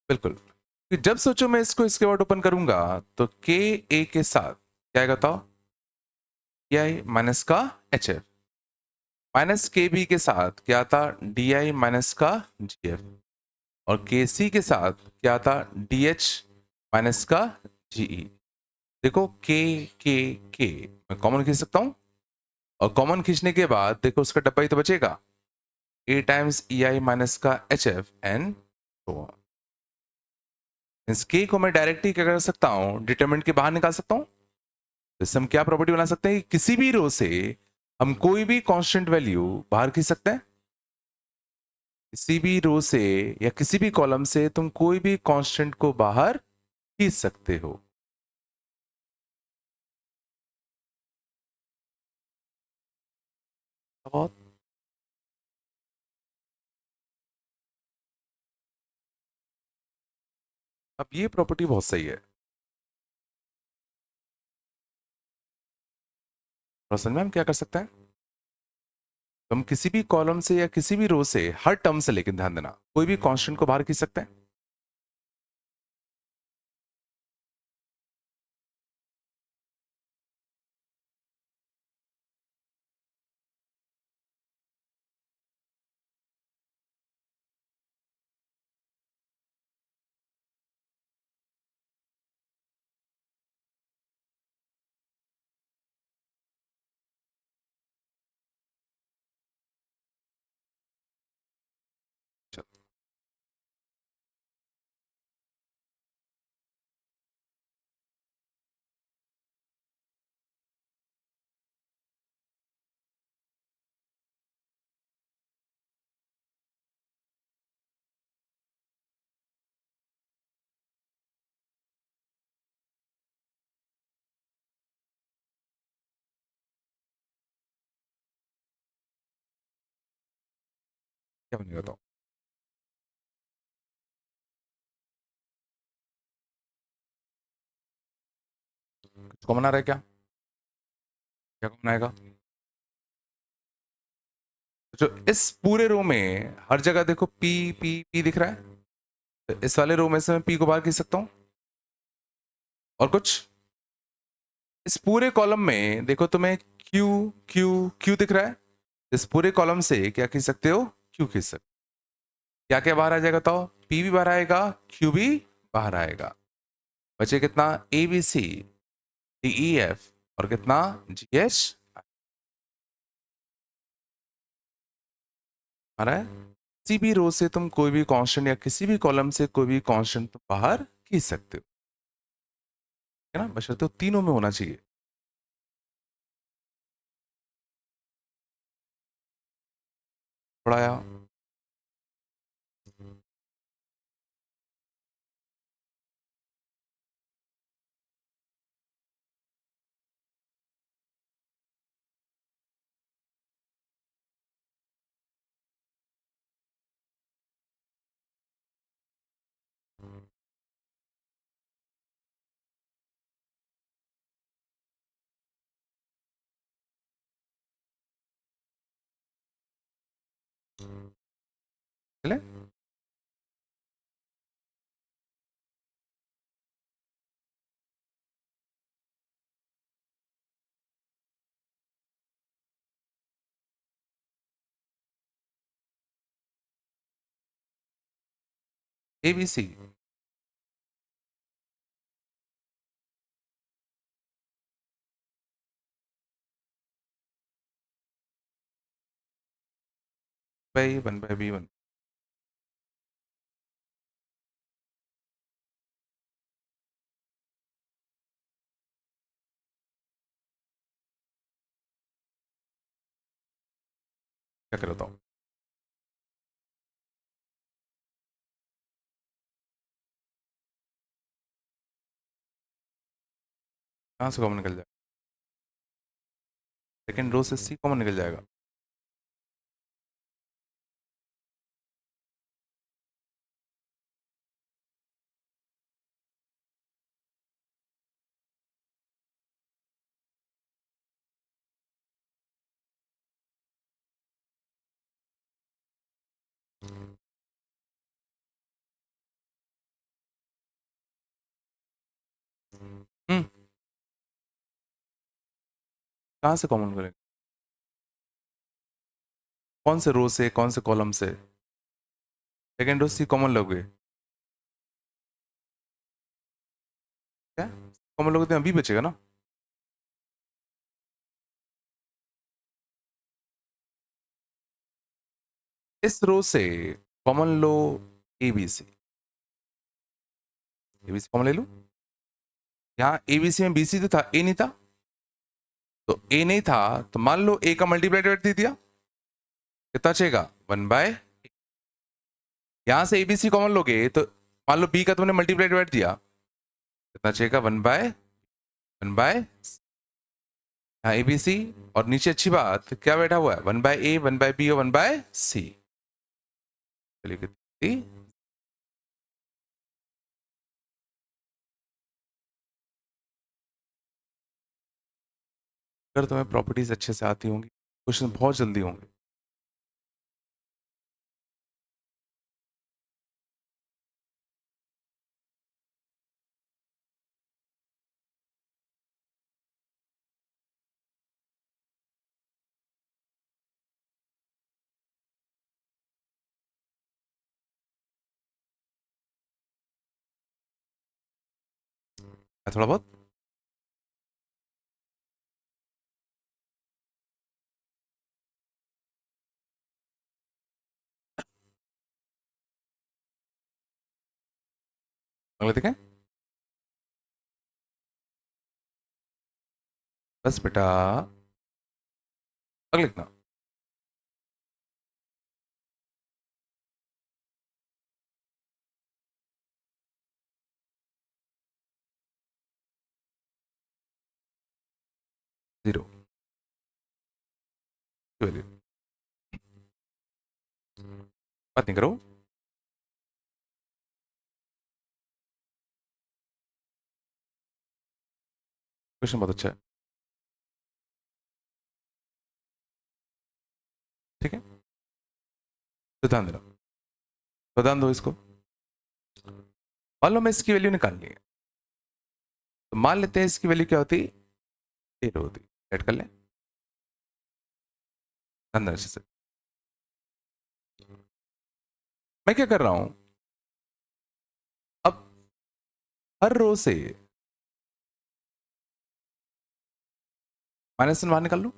बिल्कुल, कि जब सोचो मैं इसको इसके बाद ओपन करूंगा तो के ए के साथ क्या आएगा बताओ? के आई माइनस का एच एफ, माइनस के बी के साथ क्या आता? डी आई माइनस का जी एफ, और के सी के साथ क्या आता? डी एच माइनस का जीई। देखो के मैं कॉमन खींच सकता हूं, और कॉमन खींचने के बाद देखो उसका डब्बा ही तो बचेगा, ए टाइम्स ई आई माइनस का एच एफ एन। इस के को मैं डायरेक्टली क्या कर सकता हूं? डिटरमिनेंट के बाहर निकाल सकता हूं। तो इससे हम क्या प्रॉपर्टी बना सकते हैं कि किसी भी रो से हम कोई भी कांस्टेंट वैल्यू बाहर खींच सकते हैं। किसी भी रो से या किसी भी कॉलम से तुम कोई भी कांस्टेंट को बाहर खींच सकते हो। बहुत। अब ये प्रॉपर्टी बहुत सही है। और असल में हम क्या कर सकते हैं? तो हम किसी भी कॉलम से या किसी भी रो से हर टर्म से, लेकिन ध्यान देना, कोई भी कांस्टेंट को बाहर खींच सकते हैं। चलो, क्या बनेगा बताओ? कुछ कॉमन आ रहा है क्या? क्या कॉमन आएगा? जो इस पूरे रो में हर जगह देखो पी पी पी दिख रहा है, तो इस वाले रो में से मैं पी को बाहर खींच सकता हूं। और कुछ इस पूरे कॉलम में देखो तुम्हें क्यू क्यू क्यू दिख रहा है, इस पूरे कॉलम से क्या खींच सकते हो? क्यू खींच सकते। क्या क्या बाहर आ जाएगा बताओ? पी भी बाहर आएगा, क्यू भी बाहर आएगा। बचे कितना? A B C D E F और कितना? जी एच आ रहा है। किसी भी रो से तुम कोई भी कांस्टेंट या किसी भी कॉलम से कोई भी कांस्टेंट तुम बाहर खींच सकते हो, है ना, बशर्ते तीनों में होना चाहिए। पढ़ाया। चले A B C by one by B one. क्या कर बताओ? कहाँ से कॉमन निकल जाएगा? सेकेंड रो से सी कॉमन निकल जाएगा। हम्म। कहाँ से कॉमन करेंगे? कौन से रो से, कौन से कॉलम से? सेकेंड रो सी कॉमन लोगे क्या? कॉमन लोगे तो अभी बचेगा ना। इस रो से कॉमन लो A B C. A B C common ले लो। यहाँ ए बी सी में बी सी तो था, ए नहीं था, तो ए नहीं था तो मान लो ए का मल्टीप्लाई डिवाइड दे दिया, कितना बचेगा? One bye. यहां से एबीसी कॉमन लोगे तो मान लो बी का तुमने मल्टीप्लाई डिवाइड दिया, कितना बचेगा? वन बाय हाँ एबीसी। और नीचे अच्छी बात क्या बैठा हुआ है? One by A, one by B और वन बाय सी। चलिए कितनी? अगर तुम्हें प्रॉपर्टीज अच्छे से आती होंगी, क्वेश्चन बहुत जल्दी होंगे। थोड़ा बहुत। अगले देखें। बस बेटा, अगले लिखना। Zero value. बात नहीं करो। क्वेश्चन बहुत अच्छा है। तो ध्यान देना, तो ध्यान दो इसको। मान लो मैं इसकी वैल्यू निकालनी है, तो मान लेते हैं इसकी वैल्यू क्या होती, 0 होती। ऐड कर ले अंदर से। मैं क्या कर रहा हूं, अब हर रो से -1 बाहर निकाल लो।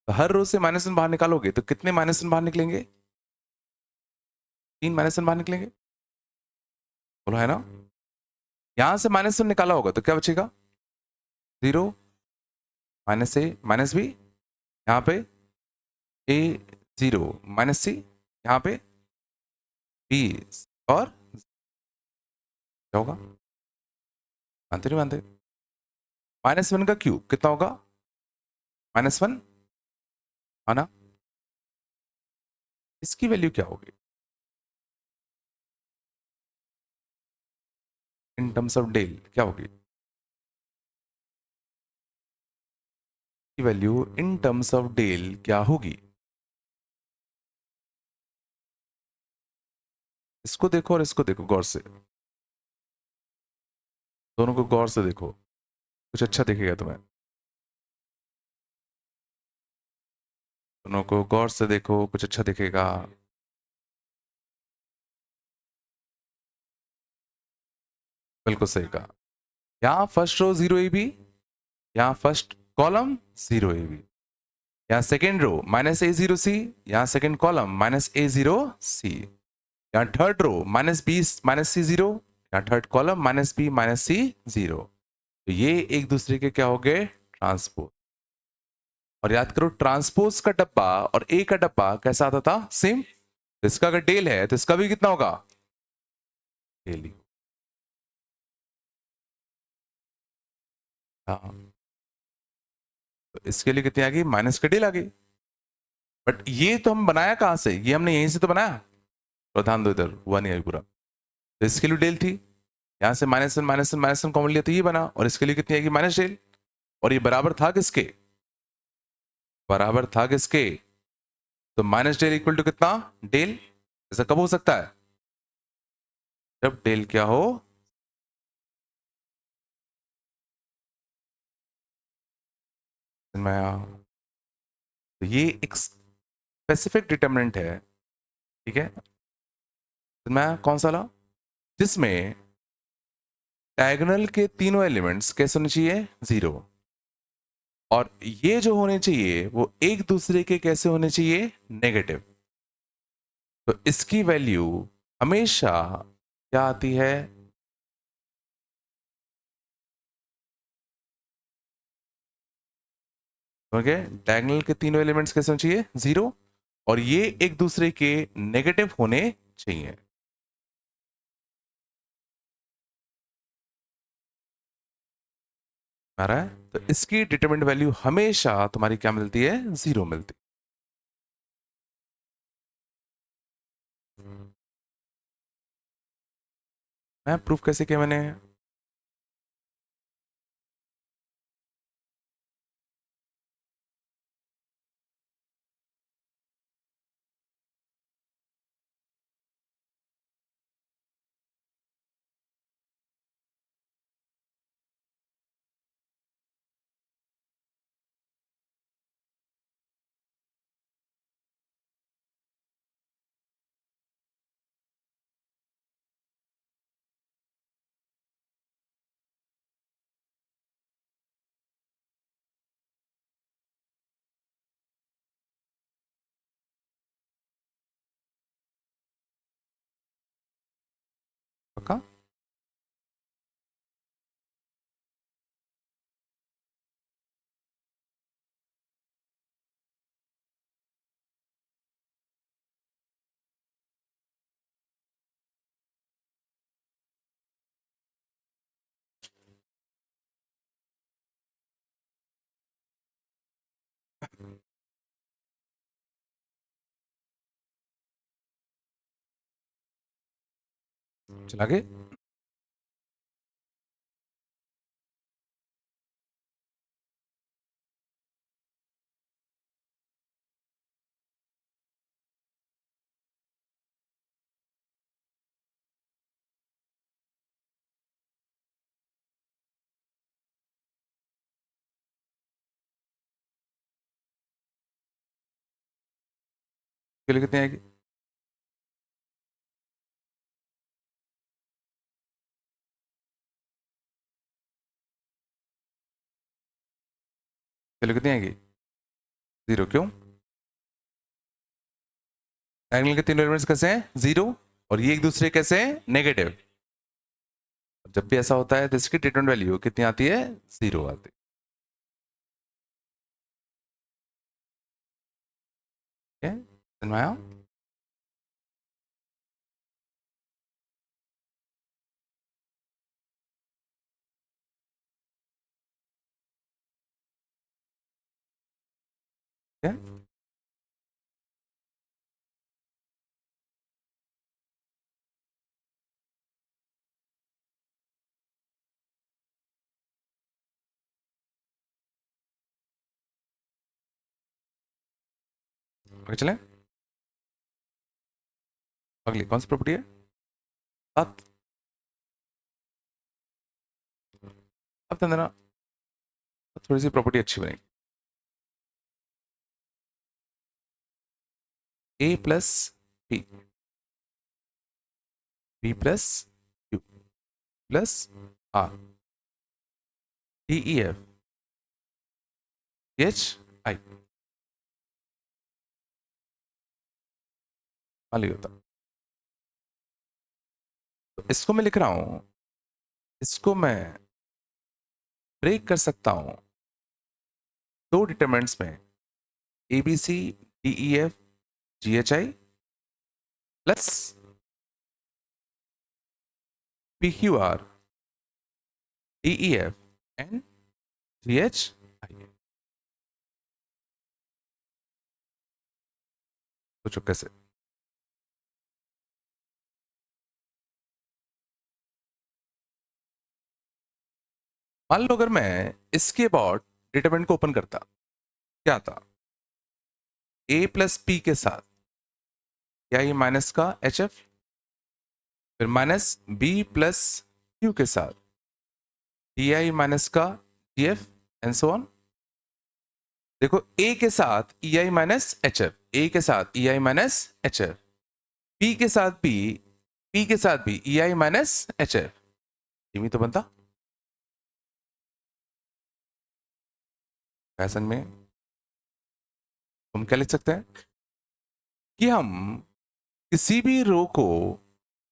तो हर रो से -1 बाहर निकालोगे तो कितने -1 बाहर निकलेंगे, 3 -1 बाहर निकलेंगे। बोलो है ना। यहां से -1 निकाला होगा तो क्या बचेगा, 0 -a -b, यहां पे a 0 -c, यहां पे b, और क्या होगा, मानते नहीं मानते। -1 का क्यूब कितना होगा, -1 है ना। इसकी वैल्यू क्या होगी इन टर्म्स ऑफ डेल, क्या होगी की value in terms of del क्या होगी। इसको देखो और इसको देखो गौर से, दोनों को गौर से देखो, कुछ अच्छा दिखेगा तुम्हें। दोनों को गौर से देखो, कुछ अच्छा दिखेगा। बिल्कुल सही कहा। यहाँ फर्स्ट रो 0 ए बी, यहाँ फर्स्ट कॉलम 0 ए बी, यहाँ सेकेंड रो -a0c, यहाँ सेकेंड कॉलम -a0c, यहाँ थर्ड रो -b -c0, यहाँ थर्ड कॉलम -b -c0। तो ये एक दूसरे के क्या हो गए, ट्रांसपोज। और याद करो ट्रांसपोज का डब्बा और ए का डब्बा कैसा आता था, सेम। इसका अगर डेल है तो इसका भी कितना होगा, डेल ही। हाँ, तो इसके लिए कितनी आ गई, माइनस का डेल आ गई। बट ये तो हम बनाया कहां से, ये हमने यहीं से तो बनाया। तो ध्यान दो इधर, हुआ नहीं अभी पूरा। तो इसके लिए डेल थी, यहां से -1 कॉमन लिया तो ये बना, और इसके लिए कितनी आएगी, माइनस डेल। और ये बराबर था किसके, बराबर था किसके, तो माइनस डेल इक्वल टू कितना, डेल। ऐसा कब हो सकता है, जब डेल क्या हो, मैं, तो ये एक स्पेसिफिक डिटर्मिनेंट है, ठीक है। तो मैं कौन सा ला, जिसमें डायगोनल के तीनों एलिमेंट्स कैसे होने चाहिए, 0। और ये जो होने चाहिए वो एक दूसरे के कैसे होने चाहिए, नेगेटिव। तो इसकी वैल्यू हमेशा क्या आती है, ओके, डायगोनल के तीनों एलिमेंट्स कैसे होने चाहिए, 0, और ये एक दूसरे के नेगेटिव होने चाहिए। आ रहा है, तो इसकी डिटरमिनेंट वैल्यू हमेशा तुम्हारी क्या मिलती है, 0 मिलती है। मैं प्रूफ कैसे किया मैंने, पक्का। चला गए। के लिए कितनी आएगी? के लिए कितनी आएगी? 0। क्यों? डायगोनल के तीनों एलिमेंट्स कैसे हैं? 0। और ये एक दूसरे कैसे हैं? नेगेटिव। जब भी ऐसा होता है तो इसकी डिटरमिनेंट वैल्यू कितनी आती है? 0 आती है। ठीक है, समझ में आया? ठीक है, आगे चलें। अगली कौन सी प्रॉपर्टी है? 7। अब ध्यान देना, थोड़ी सी प्रॉपर्टी अच्छी बनेगी। A plus B, B plus Q plus R, D E F, H I. मान लिया होता, तो इसको मैं लिख रहा हूं, इसको मैं ब्रेक कर सकता हूं दो डिटरमिनेंट्स में, A B C D E F G H I plus P Q R D E F and G H I. सोचो कैसे? मान लो अगर मैं इसके अबाउट डिटरमिनेंट को ओपन करता, क्या था? ए प्लस पी के साथ या ये माइनस का एच एफ, फिर माइनस बी प्लस क्यू के साथ डी आई माइनस का D F and so on. देखो, ए के साथ ई आई माइनस एच एफ, ए के साथ ई आई माइनस एच एफ, पी के साथ भी, पी के साथ भी ई आई माइनस एच एफ, ये तो बनता फैशन में। हम क्या लिख सकते हैं कि हम किसी भी रो को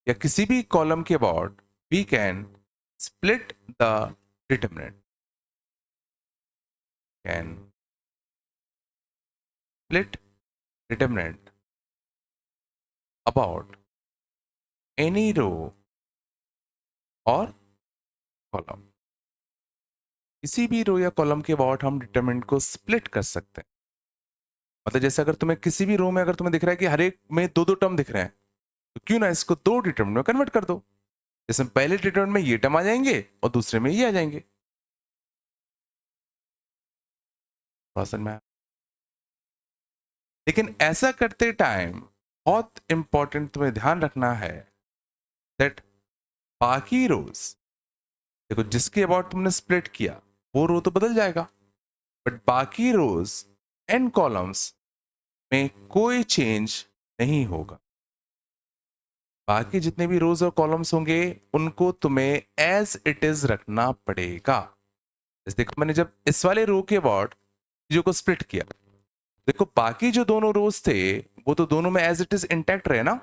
या किसी भी कॉलम के about we can split the determinant, can split determinant about any row और कॉलम। किसी भी रो या कॉलम के अबाउट हम डिटरमिनेंट को स्प्लिट कर सकते हैं। मतलब जैसे अगर तुम्हें किसी भी रो में अगर तुम्हें दिख रहा है कि हर एक में दो दो टर्म दिख रहे हैं, तो क्यों ना इसको दो डिटरमिनेंट में कन्वर्ट कर दो। जैसे पहले डिटरमिनेंट में ये टर्म आ जाएंगे और दूसरे में ये आ जाएंगे। समझ में आया? लेकिन ऐसा करते टाइम बहुत इंपॉर्टेंट तुम्हें ध्यान रखना है दैट बाकी रोज, देखो जिसके अबाउट तुमने स्प्लिट किया वो रो तो बदल जाएगा, बट बाकी रोज एंड कॉलम्स में कोई चेंज नहीं होगा। बाकी जितने भी रोज और कॉलम्स होंगे उनको तुम्हें एज इट इज रखना पड़ेगा। जैसे देखो, मैंने जब इस वाले रो के अबाउट चीजों को स्प्लिट किया, देखो बाकी जो दोनों रोज थे वो तो दोनों में एज इट इज इंटैक्ट रहे ना,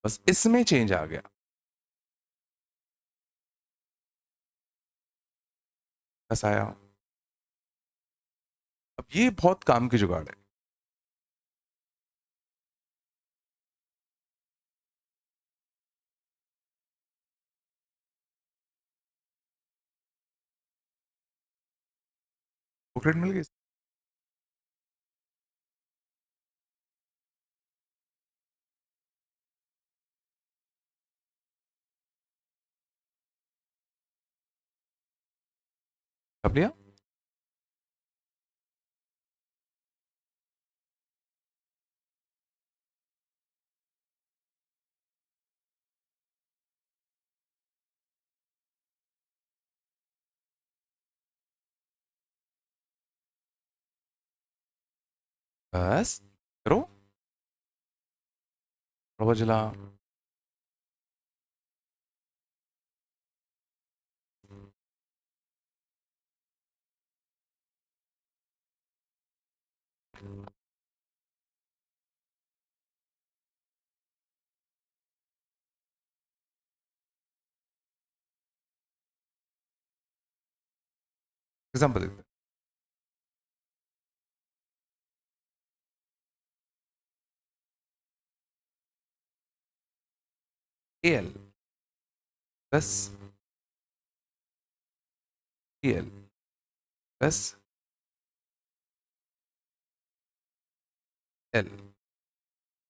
बस इसमें चेंज आ गया। बस आया। अब ये बहुत काम की जुगाड़ है। बुकलेट मिल गई? अब लिया? बस करो। प्रभजला एग्जाम्पल देखते हैं L plus L plus L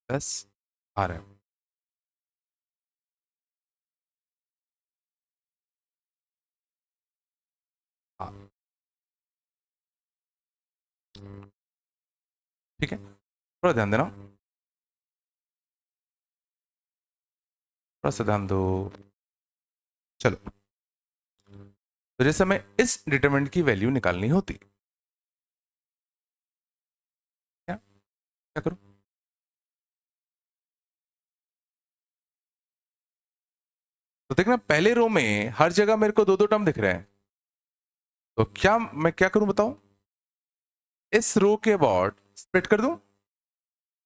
plus R M. ठीक है, थोड़ा ध्यान देना, थोड़ा सा ध्यान दो। चलो, तो जैसे हमें इस डिटरमिनेंट की वैल्यू निकालनी होती, क्या क्या करूं? तो देखना पहले रो में हर जगह मेरे को दो दो टर्म दिख रहे हैं, तो क्या मैं क्या करूं बताओ? इस रो के अबाउट स्प्लिट कर दूं?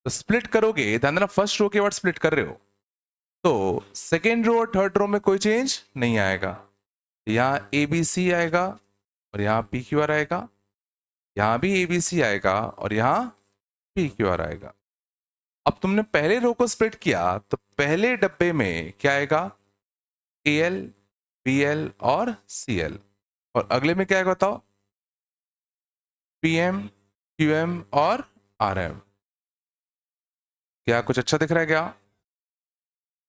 तो स्प्लिट करोगे, ध्यान देना फर्स्ट रो के अबाउट स्प्लिट कर रहे हो, तो सेकेंड रो और थर्ड रो में कोई चेंज नहीं आएगा। यहां ए बी सी आएगा और यहां पी क्यू आर आएगा, यहां भी ए बी सी आएगा और यहां पी क्यू आर आएगा। अब तुमने पहले रो को स्प्लिट किया तो पहले डब्बे में क्या आएगा? ए एल, बी एल और सी एल, और अगले में क्या आएगा बताओ? पी एम, क्यू एम और आर एम। क्या कुछ अच्छा दिख रहा है क्या?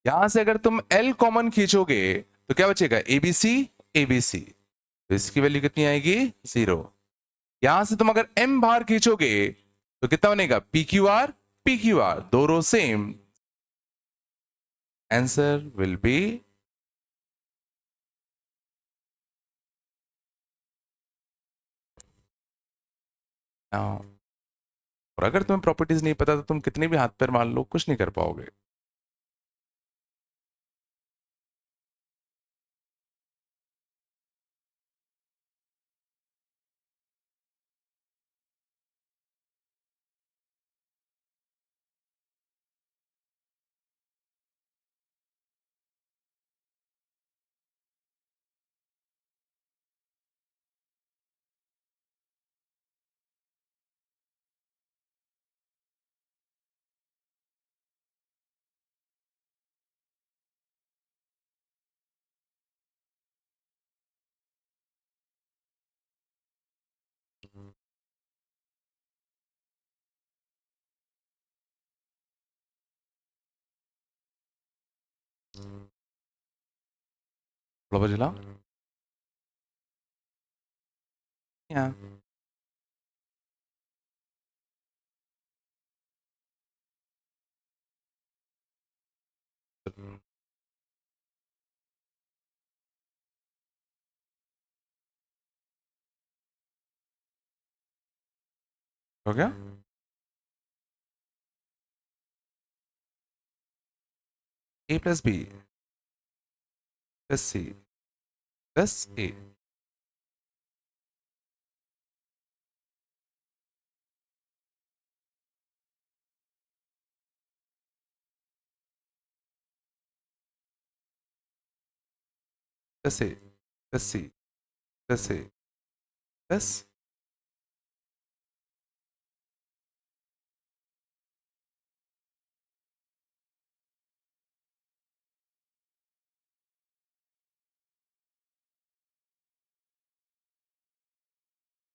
यहां से अगर तुम एल कॉमन खींचोगे तो क्या बचेगा? एबीसी, एबीसी, तो इसकी वैल्यू कितनी आएगी? 0। यहां से तुम अगर एम बाहर खींचोगे तो कितना बनेगा? P Q R, P Q R, दो row same, answer will be now. और अगर तुम्हें प्रॉपर्टीज नहीं पता तो तुम कितने भी हाथ पैर मार लो, कुछ नहीं कर पाओगे। थोड़ा बजला यहाँ हो गया। A plus B plus C plus A plus A plus C plus A plus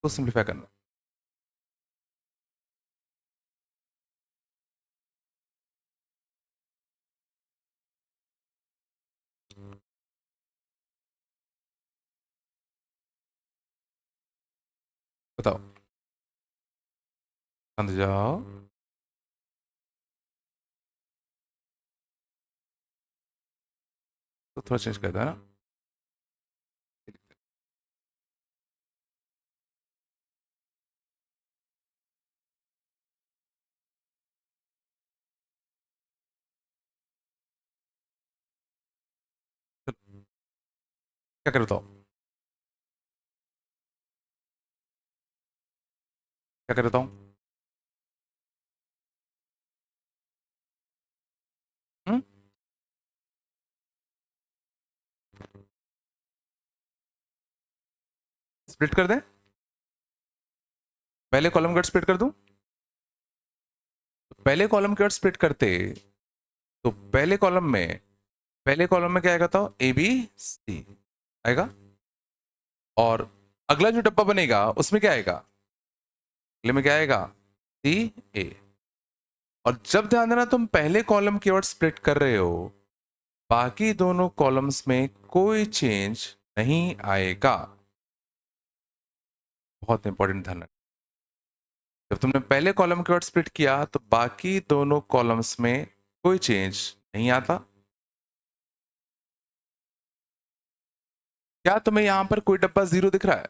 को सिंप्लीफाई करना। बताओ, अंदर जाओ, तो थोड़ा चेंज कर दो है ना। क्या करे बताओ, क्या करे बताओ। हम्म, स्प्लिट कर दें, पहले कॉलम कट स्प्लिट कर दूं। पहले कॉलम कट स्प्लिट करते, तो पहले कॉलम में क्या आएगा, तो ए बी सी आएगा, और अगला जो डब्बा बनेगा उसमें क्या आएगा, अगले में क्या आएगा, सी ए। और जब ध्यान देना तुम पहले कॉलम की ओर स्प्लिट कर रहे हो, बाकी दोनों कॉलम्स में कोई चेंज नहीं आएगा। बहुत इंपॉर्टेंट ध्यान रखना। जब तुमने पहले कॉलम की ओर स्प्लिट किया तो बाकी दोनों कॉलम्स में कोई चेंज नहीं आता। क्या तुम्हें यहां पर कोई डब्बा जीरो दिख रहा है,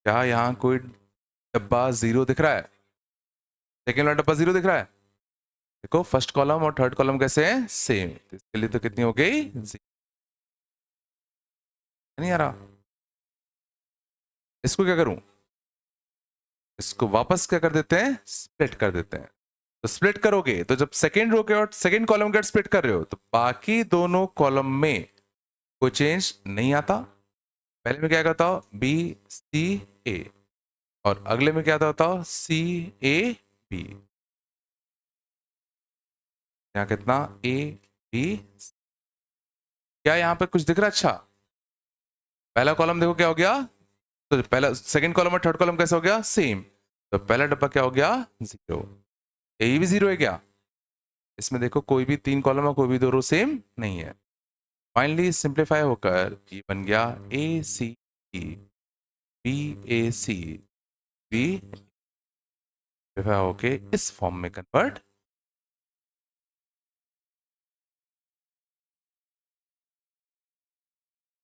क्या यहां कोई डब्बा जीरो दिख रहा है, सेकेंड वाला डब्बा जीरो दिख रहा है। देखो फर्स्ट कॉलम और थर्ड कॉलम कैसे हैं, सेम, तो इसके लिए तो कितनी हो गई, नहीं आ रहा। इसको क्या करूं, इसको वापस क्या कर देते हैं, स्प्लिट कर देते हैं। तो स्प्लिट करोगे तो जब सेकेंड रो के और सेकेंड कॉलम के स्प्लिट कर रहे हो तो बाकी दोनों कॉलम में कोई चेंज नहीं आता। पहले में क्या कहता हो, बी सी ए, और अगले में क्या होता हो, सी ए बी। यहाँ कितना, ए बी। क्या यहाँ पे कुछ दिख रहा है, अच्छा पहला कॉलम देखो क्या हो गया, तो पहला सेकंड कॉलम और थर्ड कॉलम कैसे हो गया, सेम। तो पहला डब्बा क्या हो गया, जीरो। ये भी जीरो है क्या, इसमें देखो कोई भी तीन कॉलम और कोई भी दो रो सेम नहीं है। फाइनली सिंप्लीफाई होकर ये बन गया ए सी ई, बी ए सी, बी होके इस फॉर्म में कन्वर्ट।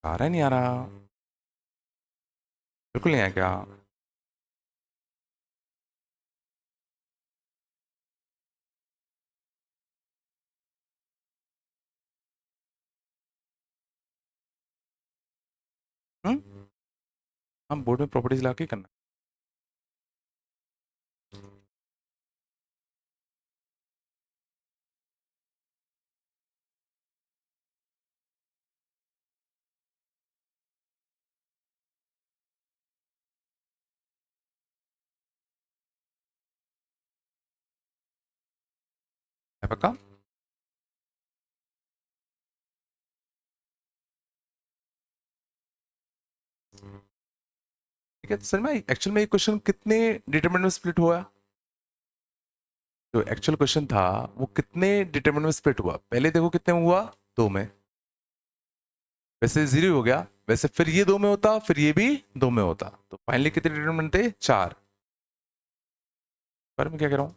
आ रहा है नहीं आ रहा, बिल्कुल नहीं आया क्या। हम बोर्ड में प्रॉपर्टीज ला के करना है, पक्का। ठीक है, तो सर मैं एक्चुअल में ये क्वेश्चन कितने डिटरमिनेंट में स्प्लिट हुआ, जो एक्चुअल क्वेश्चन था वो कितने डिटरमिनेंट में स्प्लिट हुआ, पहले देखो कितने में हुआ, दो में, वैसे जीरो हो गया, वैसे फिर ये दो में होता, फिर ये भी दो में होता, तो फाइनली कितने डिटरमिनेंट थे, चार। पर मैं क्या कह रहा हूं,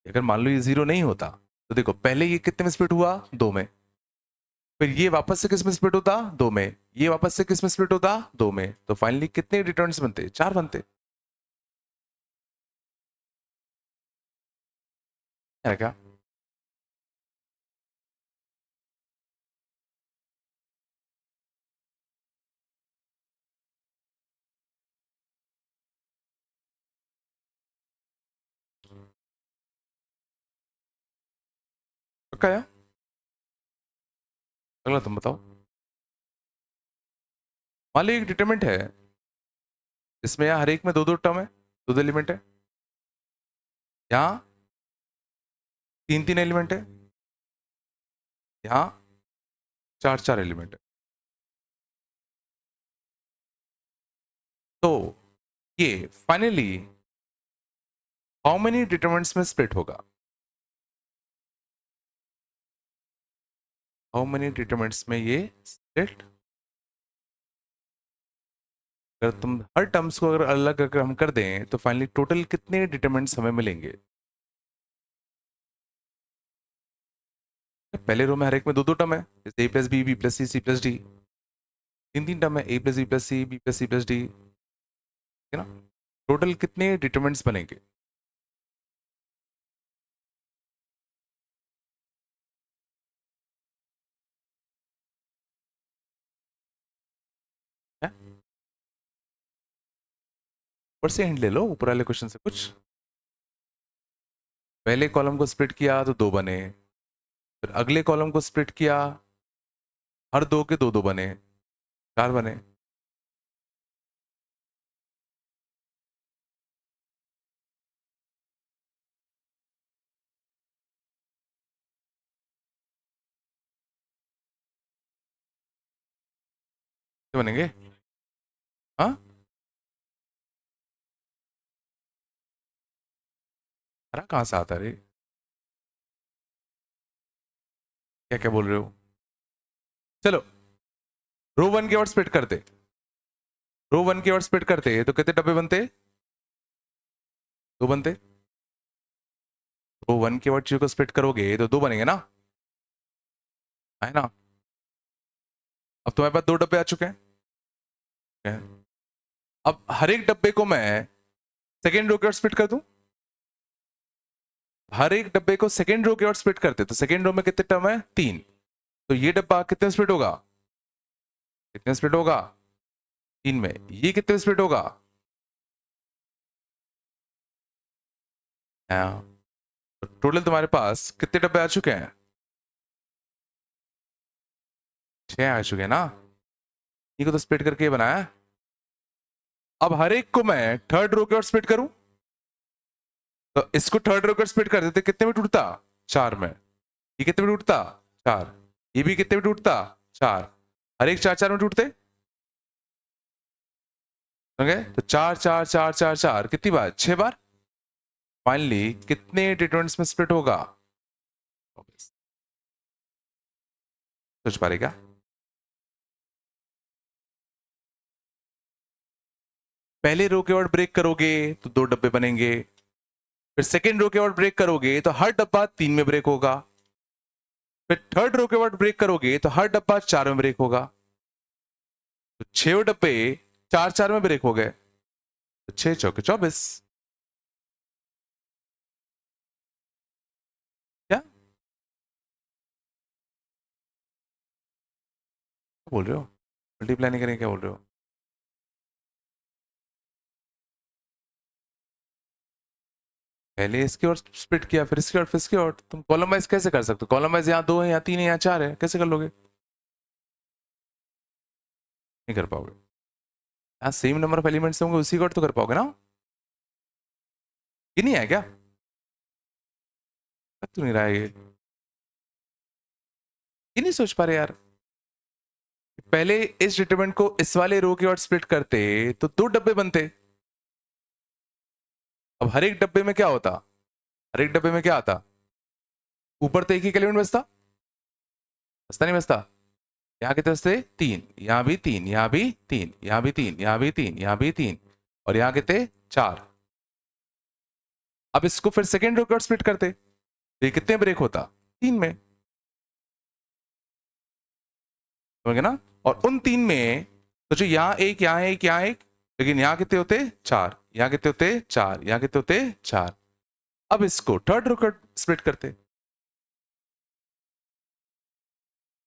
अगर मान लो ये जीरो नहीं होता तो देखो पहले ये कितने में स्प्लिट हुआ, दो में, फिर ये वापस से किस में स्प्लिट होता, दो में, ये वापस से किस में स्प्लिट होता, दो में, तो फाइनली कितने रिटर्न्स बनते, चार बनते, है क्या। पक्का है, अगला तुम बताओ। मान लो एक डिटरमिनेंट है, इसमें यहाँ हर एक में दो दो टर्म है, दो दो एलिमेंट है, यहाँ तीन तीन एलिमेंट है, यहाँ चार चार एलिमेंट है। तो ये फाइनली हाउ मेनी डिटरमिनेंट्स में स्प्लिट होगा, हाउ मेनी डिटरमिनेंट्स में ये स्प्लिट, अगर तुम हर टर्म्स को अगर अलग अगर हम कर दें तो फाइनली टोटल कितने डिटरमिनेंट्स हमें मिलेंगे। पहले रो में हर एक में दो दो टर्म है, जैसे A plus B plus C plus D, तीन तीन टर्म है, A plus B plus C B plus C plus D, है ना। टोटल कितने डिटरमिनेंट्स बनेंगे, ऊपर से हिंट ले लो, ऊपर वाले क्वेश्चन से कुछ। पहले कॉलम को स्प्लिट किया तो 2 बने, फिर अगले कॉलम को स्प्लिट किया, हर 2 के 2 बने, 4 बने। कितने बनेंगे? हाँ, अरे कहाँ से आता है रे? क्या क्या बोल रहे हो? चलो, रो 1 के और स्प्लिट करते, रो 1 के और स्प्लिट करते तो कितने डब्बे बनते? 2 बनते। रो 1 के और चीज को स्प्लिट करोगे तो 2 बनेंगे ना, है ना? अब तुम्हारे पास 2 डब्बे आ चुके हैं। अब हर एक डब्बे को मैं सेकेंड रो के और स्प्लिट कर दूं, हर एक डब्बे को सेकेंड रो के और स्प्लिट करते तो सेकेंड रो में कितने टर्म है? 3। तो ये डब्बा कितने स्प्लिट होगा? कितने स्प्लिट होगा? 3 में। ये कितने स्प्लिट होगा? हाँ। तो टोटल तुम्हारे पास कितने डब्बे आ चुके हैं? 6 आ चुके हैं ना। ये को तो स्प्लिट करके बनाया है। अब हर एक को मैं थर्ड रो के और स्प्लिट करूं, तो इसको थर्ड रो के और स्प्लिट कर देते, कितने में टूटता? 4 में। ये कितने में टूटता? 4। ये भी कितने में टूटता? 4। हर एक 4 4 में टूटते। ओके, तो 4 4 4 4 4 कितनी बार? 6 बार। फाइनली कितने डिटर्मिनेंट्स में स्प्लिट होगा? सोच पा रहे क्या? पहले रो के और ब्रेक करोगे तो 2 डब्बे बनेंगे, फिर सेकेंड रो के बाद ब्रेक करोगे तो हर डब्बा 3 में ब्रेक होगा, फिर थर्ड रो के बाद ब्रेक करोगे तो हर डब्बा 4 में ब्रेक होगा। तो 6 डब्बे 4 4 में ब्रेक हो गए, तो 6 चौके 24। क्या बोल रहे हो? मल्टीप्लाई नहीं करेंगे, क्या बोल रहे हो? पहले इसकी और स्प्लिट किया, फिर इसकी और, फिर इसकी और। तुम कॉलम वाइज कैसे कर सकते हो? कॉलम वाइज यहाँ 2 है, यहाँ 3 है, यहाँ 4 है, कैसे कर लोगे? नहीं कर पाओगे। यहाँ सेम नंबर ऑफ एलिमेंट्स होंगे, उसी का तो कर पाओगे ना। ये नहीं है क्या? तू नहीं रहा है ये नहीं सोच पा रहे यार। पहले इस डिटरमिनेंट को इस वाले रो की ओर स्प्लिट करते तो 2 डब्बे बनते। अब हर एक डब्बे में क्या होता? हर एक डब्बे में क्या आता? ऊपर तो एक ही एलिमेंट बचता, बचता नहीं बचता? यहाँ कितने बचते? 3। यहाँ भी 3, यहाँ भी 3, यहाँ भी 3, यहाँ भी 3, यहाँ भी 3, और यहाँ कितने? 4। अब इसको फिर सेकेंड रो की ओर स्प्लिट करते तो ये कितने ब्रेक होता? 3 में। समझ गए ना? और उन 3 में तो जो यहाँ एक, यहाँ एक, यहाँ एक, लेकिन यहाँ कितने होते? 4। यहाँ कितने होते? 4। यहाँ कितने होते? 4। अब इसको थर्ड रो कर स्प्लिट करते,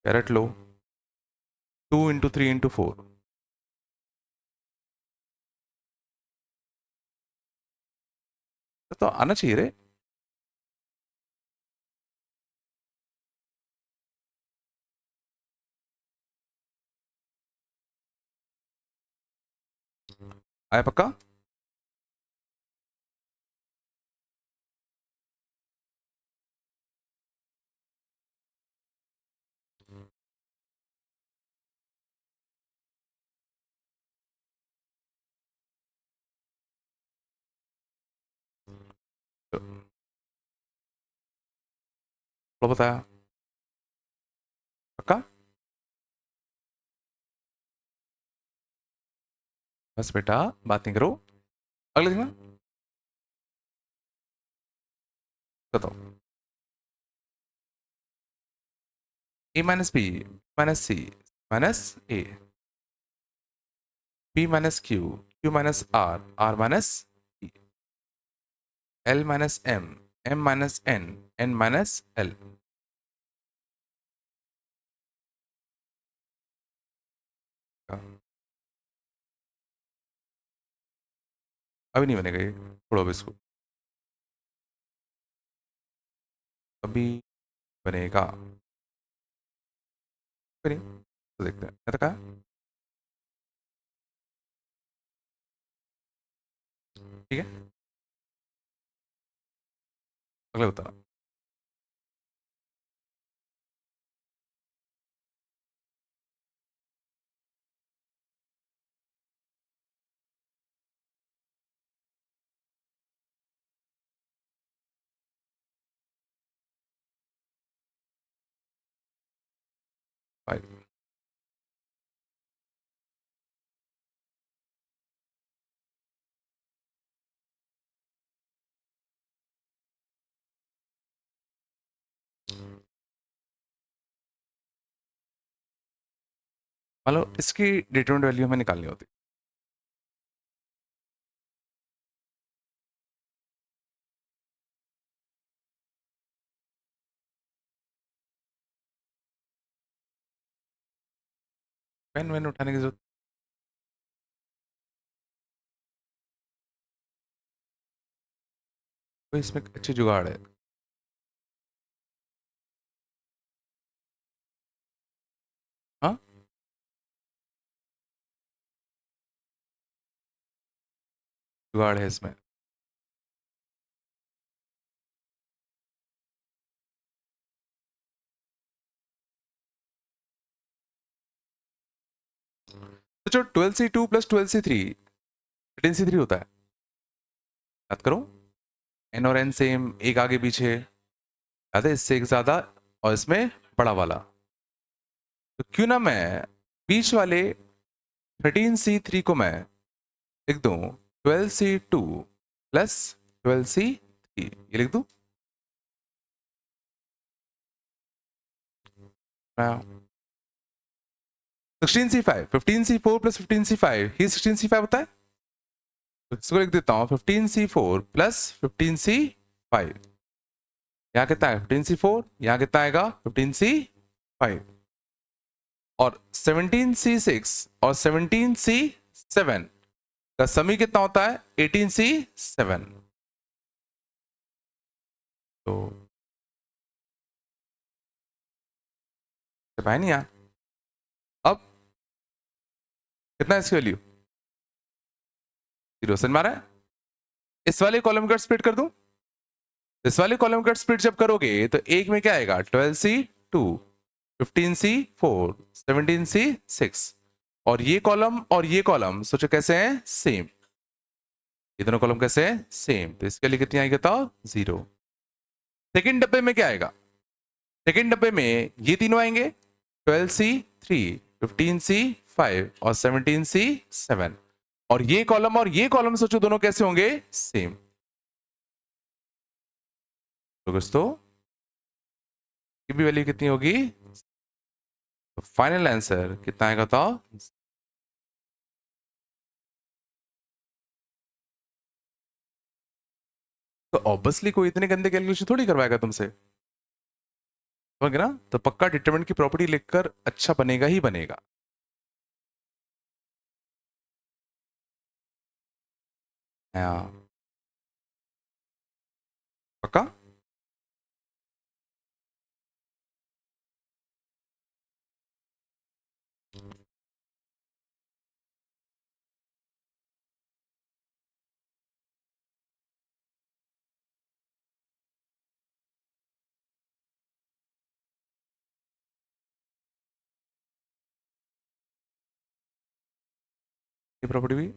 कैरेट लो, 2 इंटू 3 इंटू 4। तो आना चाहिए रे। आया पक्का? तो बताया पक्का? बस बेटा, बात नहीं करो। अगले दिन बताओ। A minus B minus C minus A, B minus Q, Q minus R, R minus L minus M, M minus N, N minus L. अभी नहीं बनेगा ये, छोड़ो अब इसको, अभी बनेगा नहीं, तो देखते हैं। मैं तो कहा ठीक है, अगले बताना। फाइव। मान लो इसकी डिटरमिनेंट वैल्यू हमें निकालनी होती, पेन वेन उठाने की जरूरत, कोई इसमें अच्छी जुगाड़ है। हाँ, जुगाड़ है इसमें। तो जो 12C2 प्लस 12C3 13C3 होता है, याद करो, एन और एन सेम, एक आगे पीछे, याद है, इससे एक ज्यादा और इसमें बड़ा वाला। तो क्यों ना मैं बीच वाले 13C3 को मैं लिख दूं 12C2 प्लस 12C3, ये लिख दूं। 16C5, 15C4 प्लस 15C5, ही 16C5 होता है। तो इसको लिख देता हूं 15C4 प्लस 15C5। यहाँ कितना है 15C4, यहाँ कितना आएगा 15C5, और 17C6 और 17C7 का समी कितना होता है 18C7। तो पाया नहीं यहाँ, अब कितना है इसकी वैल्यू, जीरो। समझ में आ रहा है? इस वाले कॉलम का स्प्लिट कर दूं, इस वाले कॉलम का स्प्लिट जब करोगे तो एक में क्या आएगा 12C2, 15C4, 17C6, और ये कॉलम और ये कॉलम सोचो कैसे हैं, सेम। ये दोनों कॉलम कैसे हैं, सेम, तो इसके लिए कितनी आएगी बताओ, जीरो। सेकेंड डब्बे में क्या आएगा, सेकेंड डब्बे में ये तीनों आएंगे 12C3, 15C5 और 17C7, और ये कॉलम सोचो दोनों कैसे होंगे, सेम। तो दोस्तों की भी वैल्यू कितनी होगी, तो फाइनल आंसर कितना आएगा बताओ। तो ऑब्वियसली कोई इतने गंदे कैलकुलेशन थोड़ी करवाएगा तुमसे, समझ गए ना? तो पक्का डिटरमिनेंट की प्रॉपर्टी लिखकर अच्छा बनेगा ही बनेगा। हाँ, पक्का। ये प्रॉपर्टी भी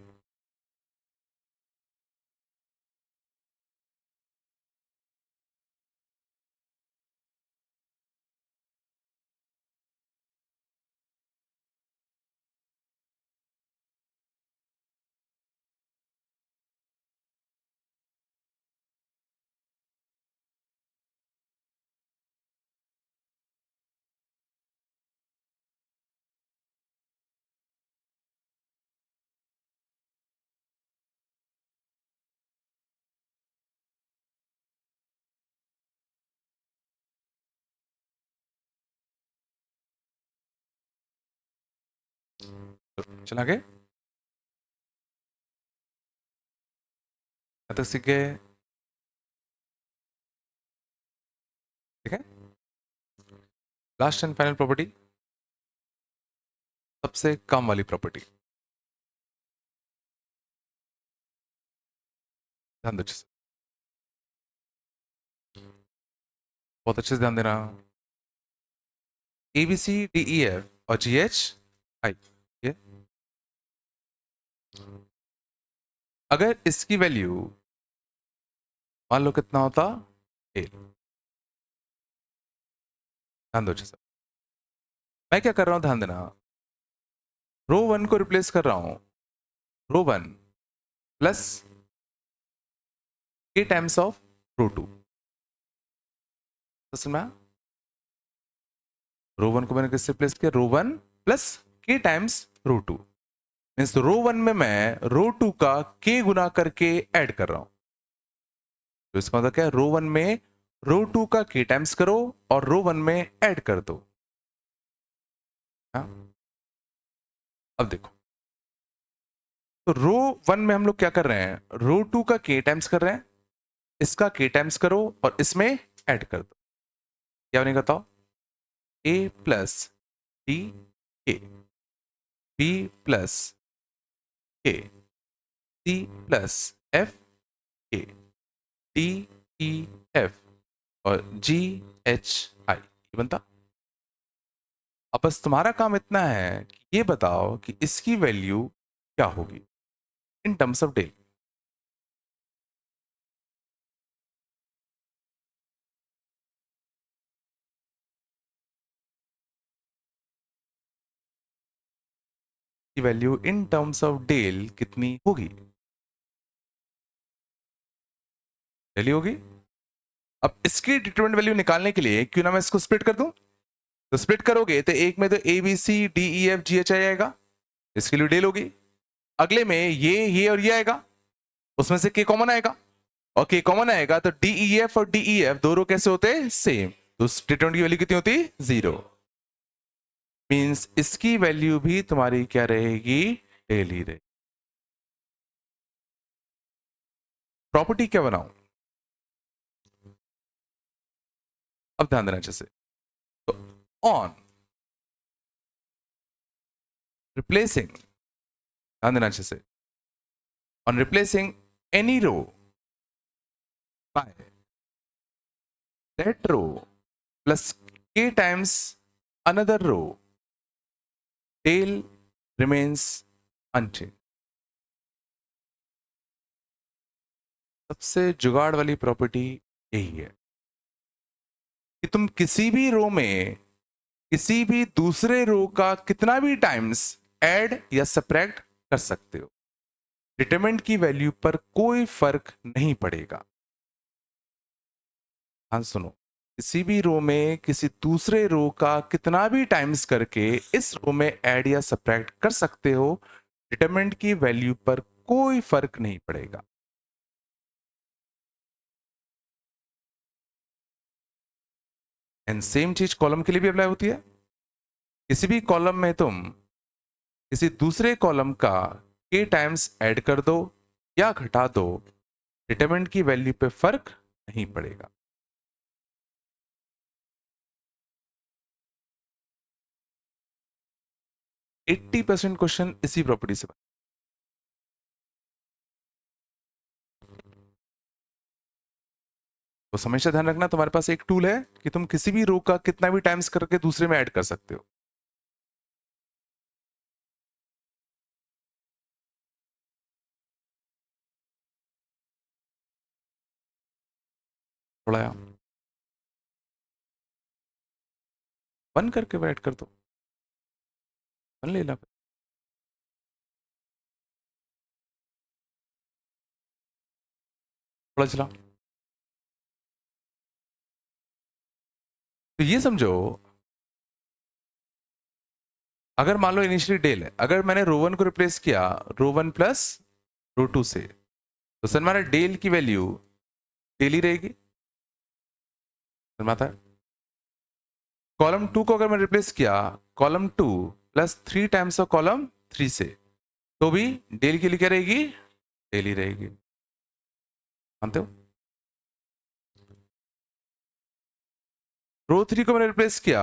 चला गए। तक सीख गए? ठीक है। लास्ट एंड फाइनल प्रॉपर्टी, सबसे कम वाली प्रॉपर्टी, ध्यान दो अच्छे से, बहुत अच्छे से ध्यान देना। A B C D E F और जी एच आई, ये अगर इसकी वैल्यू मान लो कितना होता, ए, ध्यान दो अच्छे से। मैं क्या कर रहा हूं, ध्यान देना, रो वन को रिप्लेस कर रहा हूं row one plus K times of row two. तो सुना, रो वन को मैंने किससे रिप्लेस किया, row one plus K times row two. Means row one में मैं रो टू का के गुना करके ऐड कर रहा हूं। तो इसका मतलब क्या है, रो वन में रो टू का के टाइम्स करो और रो वन में ऐड कर दो। हाँ? अब देखो, तो रो वन में हम लोग क्या कर रहे हैं, रो टू का के टाइम्स कर रहे हैं, इसका के टाइम्स करो और इसमें ऐड कर दो। क्या बनेगा बताओ, ए प्लस डी के, बी प्लस के, सी प्लस एफ के, डी ई एफ और जी एच आई, ये बनता। अब बस तुम्हारा काम इतना है कि ये बताओ कि इसकी वैल्यू क्या होगी इन टर्म्स ऑफ डेल। की value in terms of del कितनी होगी, डेली होगी। अब इसकी डिटरमिनेंट वैल्यू निकालने के लिए क्यों ना मैं इसको स्प्लिट कर दूं, तो स्प्लिट करोगे तो एक में तो A B C D E F G H I आएगा, इसके लिए डेल होगी। अगले में ये और ये आएगा, उसमें से के कॉमन आएगा, और के कॉमन आएगा तो डी ई एफ और डी ई एफ दोनों कैसे होते हैं, सेम। तो डिटरमिनेंट की वैल्यू कितनी होती, जीरो। मींस इसकी वैल्यू भी तुम्हारी क्या रहेगी, डेल ही रहेगी। प्रॉपर्टी क्या बनाऊं, अब ध्यान देना अच्छे से। तो ऑन रिप्लेसिंग, ध्यान देना अच्छे से, on replacing any row by that row plus k times another row, tail remains unchanged। सबसे जुगाड़ वाली प्रॉपर्टी यही है कि तुम किसी भी रो में किसी भी दूसरे रो का कितना भी टाइम्स ऐड या सब्ट्रैक्ट कर सकते हो, डिटरमिनेंट की वैल्यू पर कोई फर्क नहीं पड़ेगा। हाँ सुनो, किसी भी रो में किसी दूसरे रो का कितना भी टाइम्स करके इस रो में ऐड या सब्ट्रैक्ट कर सकते हो, डिटरमिनेंट की वैल्यू पर कोई फर्क नहीं पड़ेगा। एंड सेम चीज कॉलम के लिए भी अप्लाई होती है। किसी भी कॉलम में तुम किसी दूसरे कॉलम का के टाइम्स ऐड कर दो या घटा दो, डिटरमिनेंट की वैल्यू पे फर्क नहीं पड़ेगा। एट्टी परसेंट क्वेश्चन इसी प्रॉपर्टी से बने। तो हमेशा ध्यान रखना, तुम्हारे पास एक टूल है कि तुम किसी भी रो का कितना भी टाइम्स करके दूसरे में ऐड कर सकते हो। थोड़ा वन करके ऐड कर दो, वन ले ला। थोड़ा चला, तो ये समझो, अगर मान लो इनिशियली डेल है, अगर मैंने रो वन को रिप्लेस किया row one plus row to से, तो सर हमारा डेल की वैल्यू डेल ही रहेगी। आता है, कॉलम टू को अगर मैं रिप्लेस किया column two plus three times of column three से, तो भी डेल के लिए क्या रहेगी, डेल ही रहेगी। मानते हो? रो 3 को मैंने रिप्लेस किया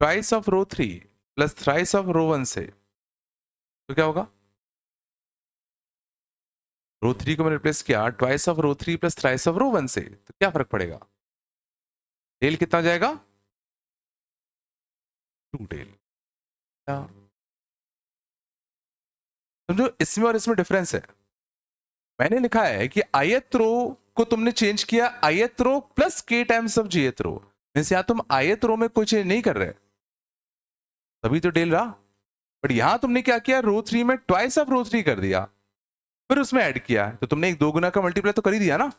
twice of row 3 plus thrice of row 1 से, तो क्या होगा? रो 3 को मैंने रिप्लेस किया twice of row 3 plus thrice of row 1 से, तो क्या फर्क पड़ेगा? डेल कितना हो जाएगा? 2 डेल। समझो इसमें और इसमें डिफरेंस है। मैंने लिखा है कि ith रो को तुमने चेंज किया ith row plus k times of jth row, means यहां तुम ith रो में कोई चेंज नहीं कर रहे, तभी तो डेल रहा। बट यहां तुमने क्या किया, रो 3 में ट्वाइस ऑफ रो 3 कर दिया, फिर उसमें ऐड किया, तो तुमने एक 2 गुना का मल्टीप्लाई तो कर ही दिया ना,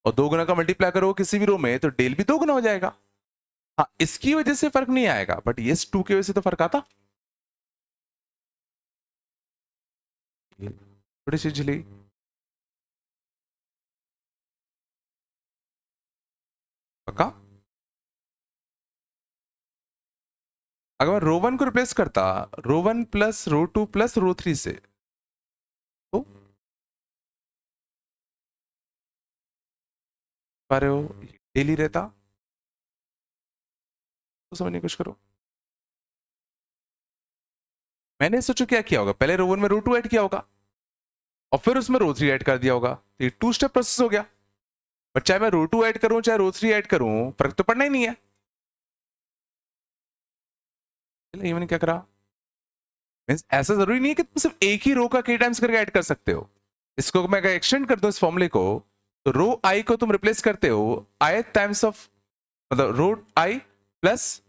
और 2 गुना का मल्टीप्लाई करो किसी भी रो में तो डेल भी 2 गुना हो जाएगा। हाँ, इसकी वजह से फर्क नहीं आएगा, बट ये 2 की वजह से तो फर्क आता। थोड़ी सी झिली। पक्का? अगर मैं रो 1 को रिप्लेस करता रो 1 प्लस रो 2 प्लस रो 3 से, तो पा रहे हो डेली रहता, तो समझने की कोशिश करो। मैंने सोचो क्या किया होगा, पहले रो 1 में रो 2 ऐड किया होगा और फिर उसमें रो 3 ऐड कर दिया होगा, तो ये 2 स्टेप प्रोसेस हो गया। बट चाहे मैं रो 2 ऐड करूं चाहे रो 3 ऐड करूं, फर्क तो पड़ना ही नहीं है। इवन क्या करा, मींस ऐसा जरूरी नहीं है कि तुम सिर्फ एक ही रो का k टाइम्स करके ऐड कर सकते हो। इसको मैं अगर एक्सटेंड कर दूं इस फॉर्मूले को, तो रो आई को तुम रिप्लेस करते हो आई टाइम्स ऑफ, मतलब रो आई प्लस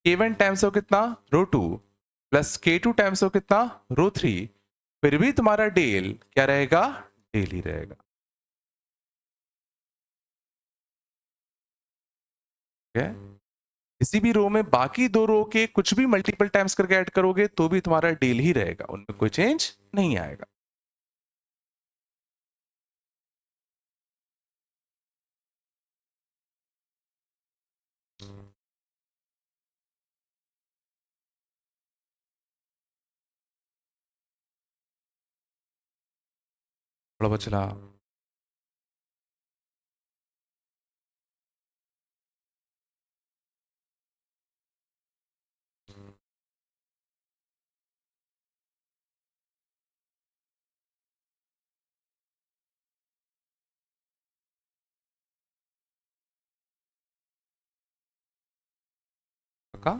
k1 टाइम्स ऑफ कितना, रो 2 प्लस k2 टाइम्स ऑफ कितना, रो 3, फिर भी तुम्हारा डेल क्या रहेगा, डेल ही रहेगा। ठीक है? किसी भी रो में बाकी 2 रो के कुछ भी मल्टीपल टाइम्स करके ऐड करोगे तो भी तुम्हारा डेल ही रहेगा, उनमें कोई चेंज नहीं आएगा। थोड़ा बहुत चला। पक्का?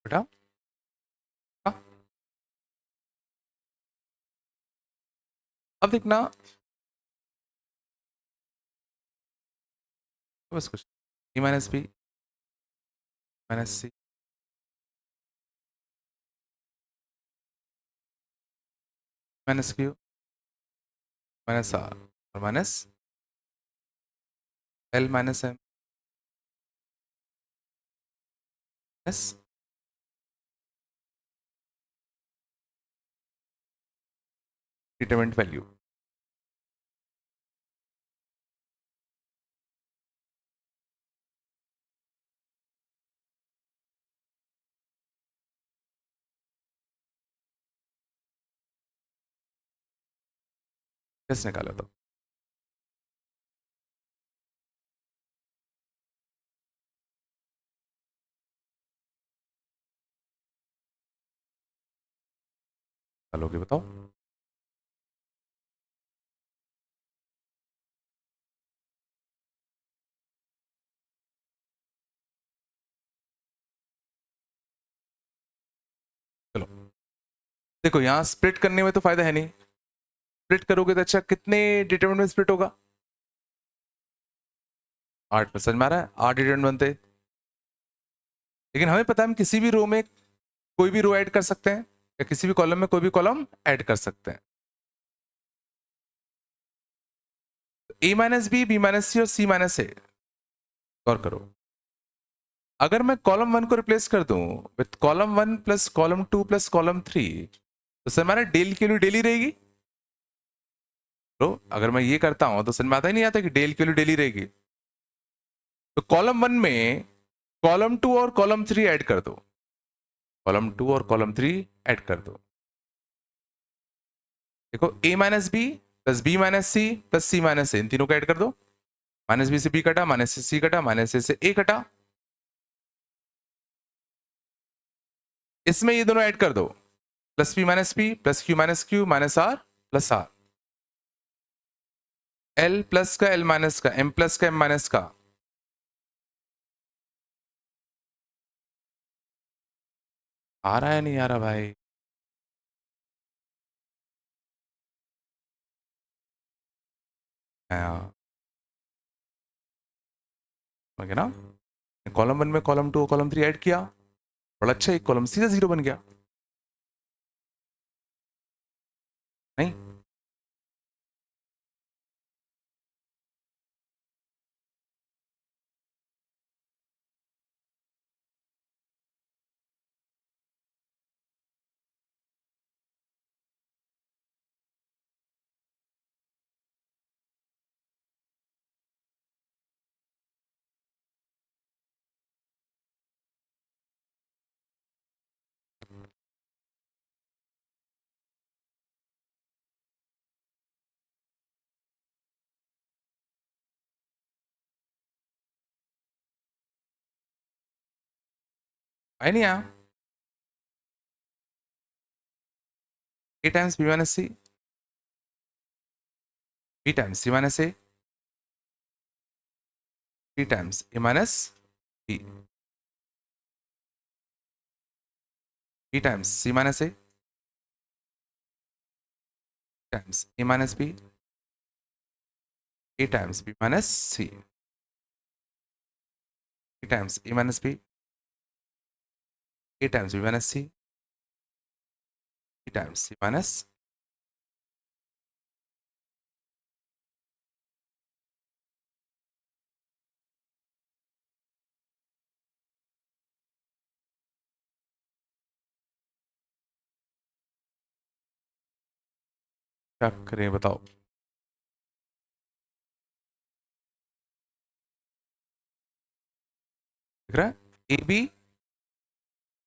बेटा? पक्का? अब देखना, बस कुछ A minus B minus C minus Q minus R और minus L minus M S determinant value. कैसे निकाला तो? चलोगे बताओ। चलो देखो, यहां स्प्लिट करने में तो फायदा है नहीं, स्प्लिट करोगे तो अच्छा कितने डिटरमिनेंट में स्प्लिट होगा, 8 में। समझ में आ रहा है? 8 डिटरमिनेंट बनते, लेकिन हमें पता है हम किसी भी रो में कोई भी रो ऐड कर सकते हैं या किसी भी कॉलम में कोई भी कॉलम ऐड कर सकते हैं। ए माइनस बी माइनस सी और सी माइनस ए, गौर करो। अगर मैं कॉलम 1 को रिप्लेस कर दूं with column 1 plus column 2 plus column 3, तो सर हमारा डेल की वैल्यू डेल ही रहेगी। तो अगर मैं ये करता हूं तो समझ में आता ही नहीं आता कि डेल की वैल्यू डेली रहेगी। तो कॉलम 1 में कॉलम 2 और कॉलम 3 ऐड कर दो, कॉलम 2 और कॉलम 3 ऐड कर दो। देखो a minus B plus B minus C plus C minus A, इन तीनों को ऐड कर दो। माइनस बी से बी कटा, माइनस से सी कटा, माइनस ए से ए कटा। इसमें ये दोनों ऐड कर दो, plus P minus P plus Q minus R plus R. L plus का एल माइनस का, एम प्लस का एम माइनस का। आ रहा है नहीं आ रहा भाई? हाँ, ओके ना। कॉलम 1 में कॉलम 2 और कॉलम 3 ऐड किया, बड़ा अच्छा, एक कॉलम सीधा जीरो बन गया। नहीं, आई नहीं आया। A times B minus C, B times C minus A, B times A minus B, B times C minus A times A minus B, A times B minus C, A times A minus B, A times B minus C, A times C minus. क्या करें बताओ? दिख रहा है? A B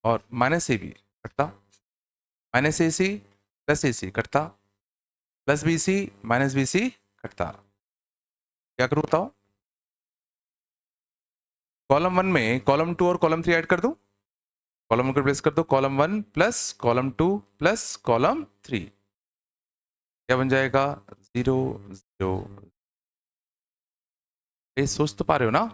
और minus A B कटता, minus A C plus A C कटता, plus B सी minus B C कटता। क्या करूं बताओ? कॉलम 1 में कॉलम 2 और कॉलम 3 ऐड कर दूं, कॉलम 1 को रिप्लेस कर दो, column 1 plus column 2 plus column 3। क्या बन जाएगा? 0 0। ये सोच तो पा रहे हो ना?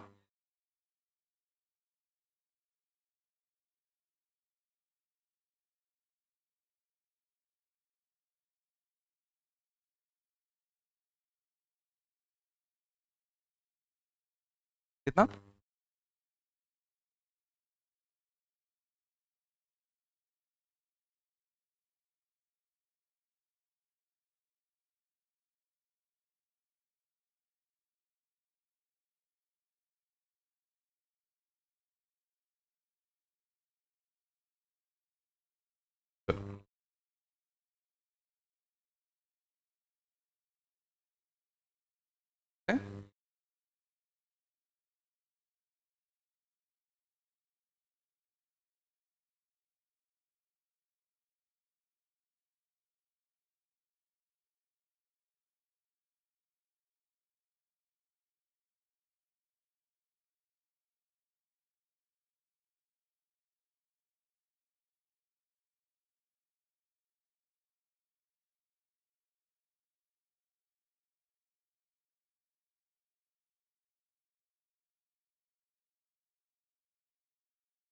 कितना? है?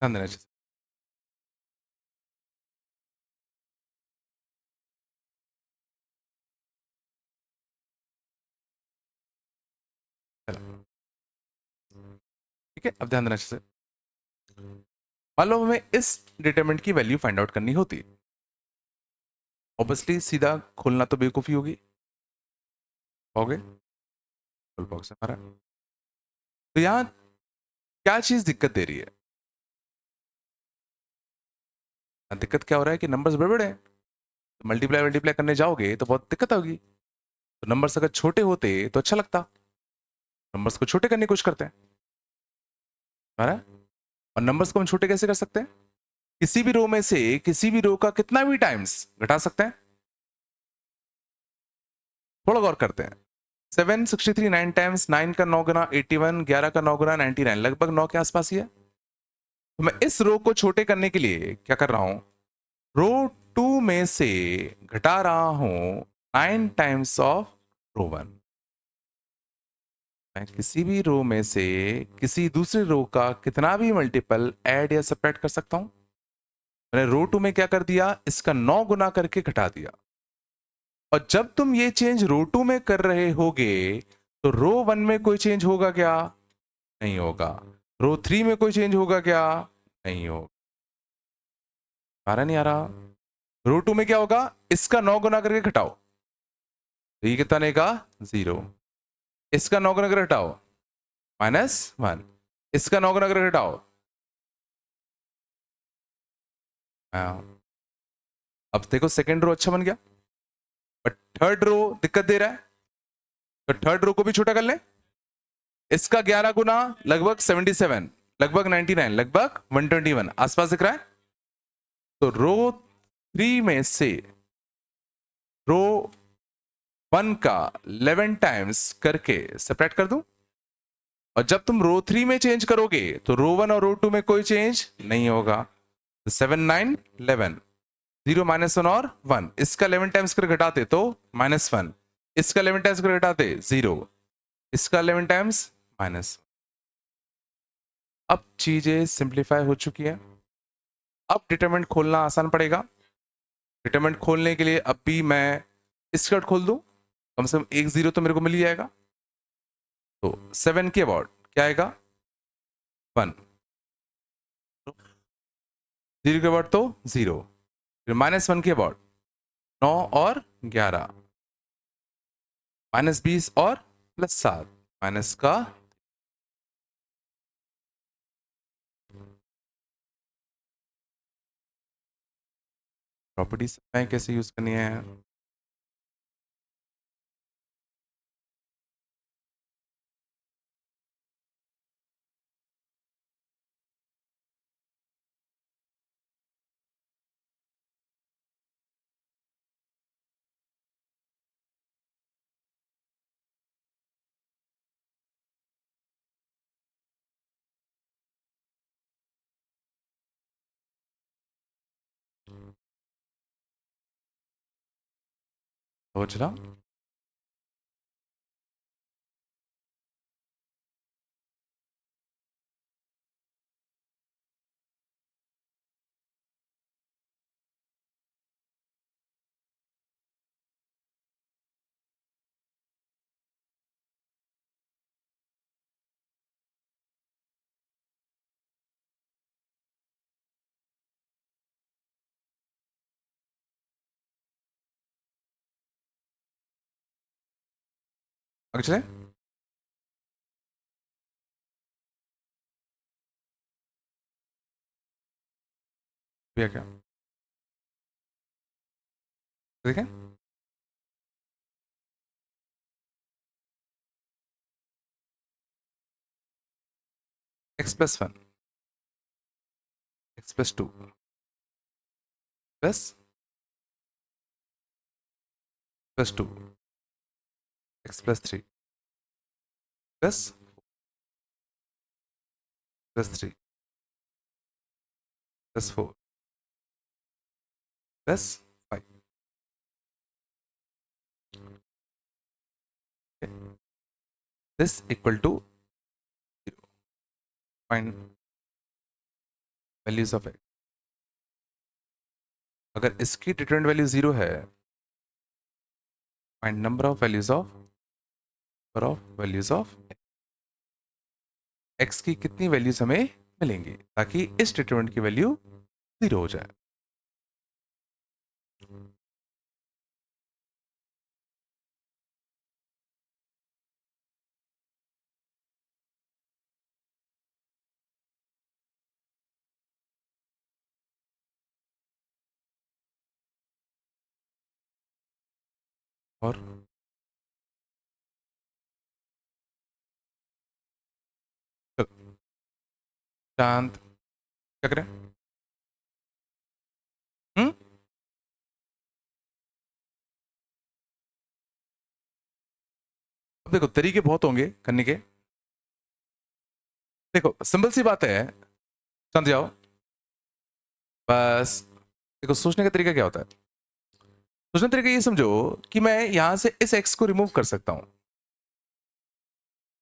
ध्यान देना चाहिए। चलो, ठीक है, अब ध्यान देना चाहिए। मान लो हमें इस डिटरमिनेंट की वैल्यू फाइंड आउट करनी होती, ऑब्वियसली सीधा खोलना तो बेवकूफी होगी। हो गए, फुल बॉक्स हमारा। तो यहाँ क्या चीज दिक्कत दे रही है? दिक्कत क्या हो रहा है कि नंबर्स बड़े बड़े हैं, मल्टीप्लाई मल्टीप्लाई करने जाओगे तो बहुत दिक्कत होगी। तो नंबर्स अगर छोटे होते तो अच्छा लगता, नंबर्स को छोटे करने की कोशिश करते हैं, आ रहा है? और नंबर्स को हम छोटे कैसे कर सकते हैं? किसी भी रो में से किसी भी रो का कितना भी टाइम्स घटा सकते हैं। थोड़ा गौर करते हैं। 763 9 टाइम्स, 9 का 9 गुना 81, 11 का 9 गुना 99, लगभग 9 के आसपास ही है। तो मैं इस रो को छोटे करने के लिए क्या कर रहा हूं, रो 2 में से घटा रहा हूं 9 टाइम्स ऑफ रो 1। मैं किसी भी रो में से किसी दूसरे रो का कितना भी मल्टीपल ऐड या सबट्रैक्ट कर सकता हूं। मैंने रो 2 में क्या कर दिया, इसका 9 गुना करके घटा दिया। और जब तुम ये चेंज रो 2 में कर रहे होगे तो रो 1 में कोई चेंज होगा क्या? नहीं होगा। रो 3 में कोई चेंज होगा क्या? नहीं होगा। आ रहा नहीं आ रहा? रो 2 में क्या होगा, इसका 9 गुना करके घटाओ, तो ये कितना आएगा? 0। इसका 9 गुना करके घटाओ, -1। इसका 9 गुना करके घटाओ, अब देखो सेकंड रो अच्छा बन गया, बट थर्ड रो दिक्कत दे रहा है, तो थर्ड रो को भी छोटा कर ले। इसका 11 गुना लगभग 77, लगभग 99, लगभग 121 आसपास दिख रहा है। तो रो 3 में से रो 1 का 11 टाइम्स करके सेपरेट कर दूं। और जब तुम रो 3 में चेंज करोगे तो रो 1 और रो 2 में कोई चेंज नहीं होगा। तो 7 9 11, 0 -1 और 1, इसका 11 टाइम्स कर घटाते तो -1, इसका 11 टाइम्स कर घटाते 0, इसका 11 टाइम्स माइनस। अब चीजें सिंप्लीफाई हो चुकी है। अब डिटरमिनेंट खोलना आसान पड़ेगा। डिटरमिनेंट खोलने के लिए अब भी मैं स्कर्ट खोल दूं, कम से कम एक 0 तो मेरे को मिल ही जाएगा। तो 7 के अबाउट क्या आएगा? 1। 0 के अबाउट तो 0, फिर -1 के अबाउट 9 और 11, -20 और +7, माइनस का प्रॉपर्टीज कैसे यूज करनी है। सोच रहा आगे चले। भैया क्या देखें, x+1, x+2 +2, x+3 +3 +4 +5। This equal to 0, find values of x। अगर इसकी डिटरमिनेंट वैल्यू 0 है, find number of values of x की कितनी वैल्यूज हमें मिलेंगी ताकि इस डिटरमिनेंट की वैल्यू 0 हो जाए। और शांत, क्या करें? हम्म? अब देखो तरीके बहुत होंगे करने के। देखो सिंपल सी बात है, शांत जाओ बस। देखो सोचने का तरीका क्या होता है, सोचने का तरीका ये समझो कि मैं यहां से इस एक्स को रिमूव कर सकता हूं,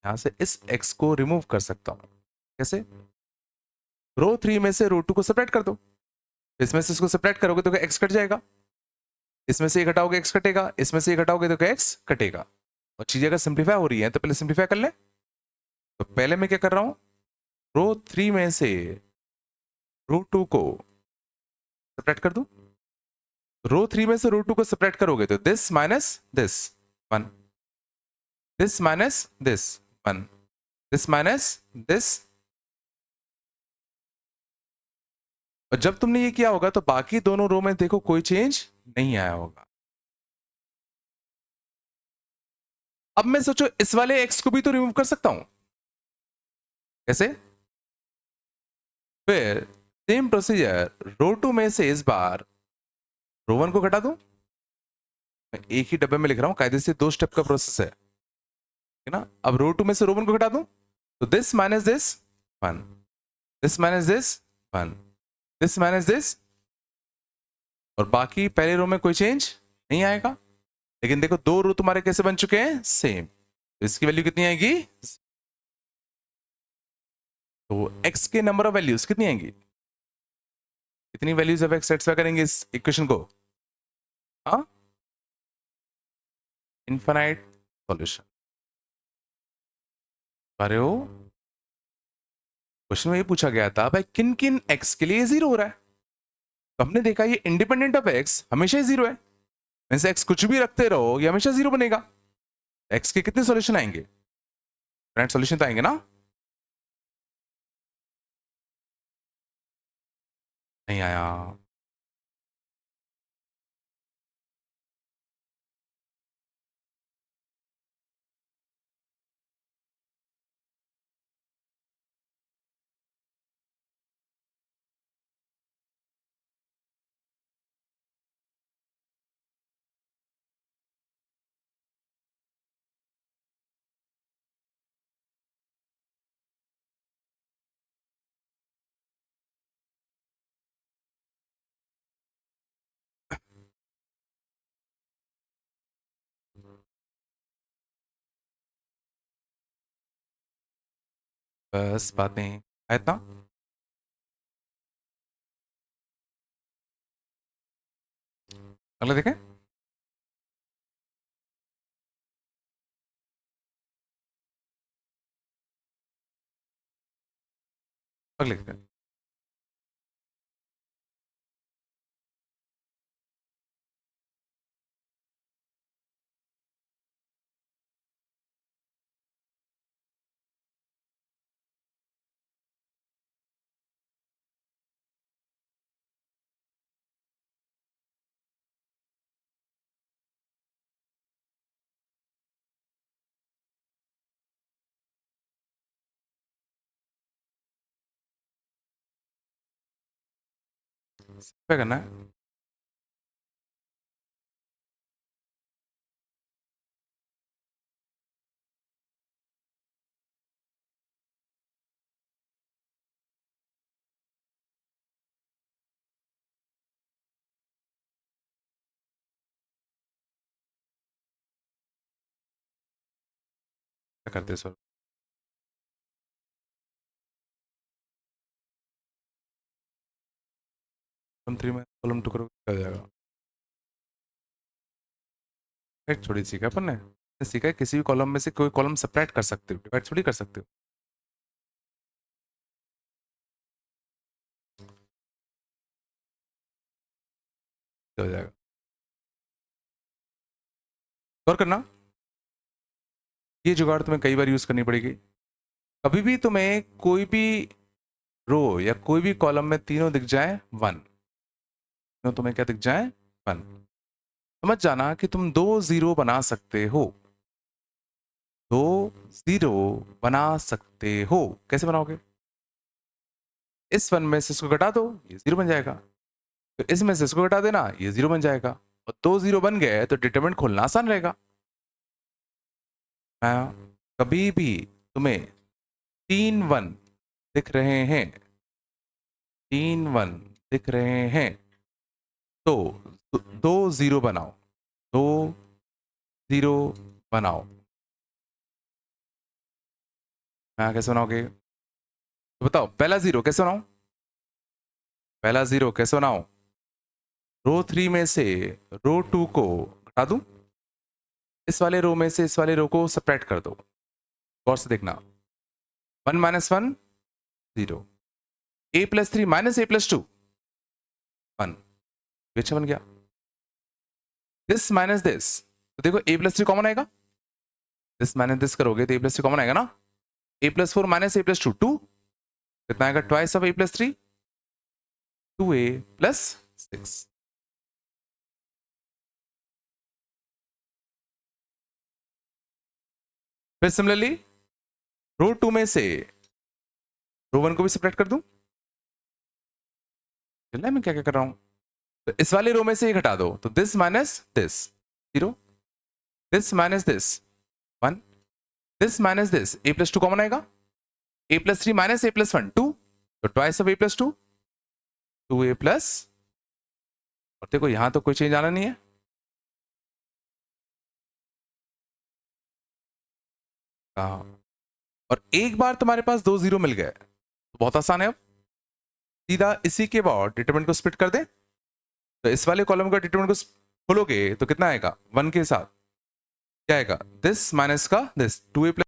यहां से इस एक्स को रिमूव कर सकता हूं। कैसे? रो 3 में से रो 2 को सेपरेट कर दो, इसमें से इसको सेपरेट करोगे तो क्या एक्स कट जाएगा, इसमें से ये घटाओगे एक्स कटेगा, इसमें से ये घटाओगे तो क्या एक्स कटेगा। और चीजें अगर सिंप्लीफाई हो रही है तो पहले सिंप्लीफाई कर ले। तो पहले मैं क्या कर रहा हूं, रो 3 में से रो 2 को सेपरेट कर दूं। रो 3 में से रो 2 को सेपरेट करोगे तो this minus this 1, this minus this 1, this minus this. और जब तुमने ये किया होगा तो बाकी दोनों रो में देखो कोई चेंज नहीं आया होगा। अब मैं सोचो इस वाले एक्स को भी तो रिमूव कर सकता हूं, कैसे? फिर सेम प्रोसीजर, रो 2 में से इस बार रो 1 को घटा दूं। मैं एक ही डब्बे में लिख रहा हूं, कायदे से 2 स्टेप का प्रोसेस है ना। अब रो 2 में से रो 1 को घटा दूं तो this minus this 1, this minus this 1, this minus this. और बाकी पहले रो में कोई चेंज नहीं आएगा। लेकिन देखो दो रो तुम्हारे कैसे बन चुके हैं, सेम। तो इसकी वैल्यू कितनी आएगी, तो x के नंबर ऑफ वैल्यूज कितनी आएंगी, कितनी वैल्यूज ऑफ x सेटिस्फाई करेंगे इस इक्वेशन को? हाँ, इनफाइनाइट सॉल्यूशन। अरे हो, क्वेश्चन में ये पूछा गया था भाई किन किन x के लिए जीरो हो रहा है, तो हमने देखा ये इंडिपेंडेंट ऑफ x हमेशा ही जीरो है। वैसे x कुछ भी रखते रहो ये हमेशा जीरो बनेगा। x के कितने सॉल्यूशन आएंगे, फ्रेंड सॉल्यूशन तो आएंगे ना। नहीं आया। बस बातें है इतना। अगला देखें। अगले देखें। क्या करना है, क्या करते हैं सर? कॉलम 3 में कॉलम 2 करोगे क्या हो जाएगा? डिवाइड थोड़ी सीखा अपन ने सीखा है किसी भी कॉलम में से कोई कॉलम सेपरेट कर सकते हो, डिवाइड थोड़ी कर सकते हो। क्या हो जाएगा? और करना, ये जुगाड़ तुम्हें कई बार यूज करनी पड़ेगी। कभी भी तुम्हें कोई भी रो या कोई भी कॉलम में तीनों दिख जाए वन, तो तुम्हें क्या दिख जाए, वन, समझ जाना कि तुम दो जीरो बना सकते हो, दो जीरो बना सकते हो। कैसे बनाओगे? इस 1 में से इसको घटा दो, ये 0 बन जाएगा। तो इसमें से इसको घटा देना, ये 0 बन जाएगा। और 2 0 बन गए तो डिटरमिनेंट खोलना आसान रहेगा। कभी भी तुम्हें 3 1 दिख रहे हैं, 3 1 दिख रहे हैं, तो 2 0 बनाओ, 2 0 बनाओ। कैसे बनाओगे तो बताओ। पहला 0 कैसे बनाओ, पहला 0 कैसे बनाओ? रो 3 में से रो 2 को घटा दूं, इस वाले रो में से इस वाले रो को सब्ट्रैक्ट कर दो। गौर से देखना, 1 minus 1 0, a plus 3 minus a plus 2 1, अच्छा बन गया। दिस माइनस दिस, तो देखो a प्लस 3 कॉमन आएगा, दिस माइनस दिस करोगे तो a प्लस 3 कॉमन आएगा ना। a plus 4 minus a plus 2 2, कितना आएगा? Twice of a plus 3, 2a plus 6। फिर सिमिलरली रो 2 में से रो 1 को भी सब्ट्रैक्ट कर दूं। चल रहा है मैं क्या क्या कर रहा हूं? तो इस वाले रो में से ये घटा दो, तो this minus this 0, this minus this 1, this minus this a plus 2 common आएगा, a plus 3 minus a plus 1 2, तो twice of a plus 2 2a plus, और देखो यहां तो कोई चेंज आना नहीं है। और एक बार तुम्हारे पास 2 0 मिल गए तो बहुत आसान है। अब सीधा इसी के बाद डिटरमिनेंट को स्प्लिट कर दे, तो इस वाले कॉलम का डिटरमिनेंट को खोलोगे तो कितना आएगा? 1 के साथ क्या आएगा? दिस माइनस का दिस, 2a प्लस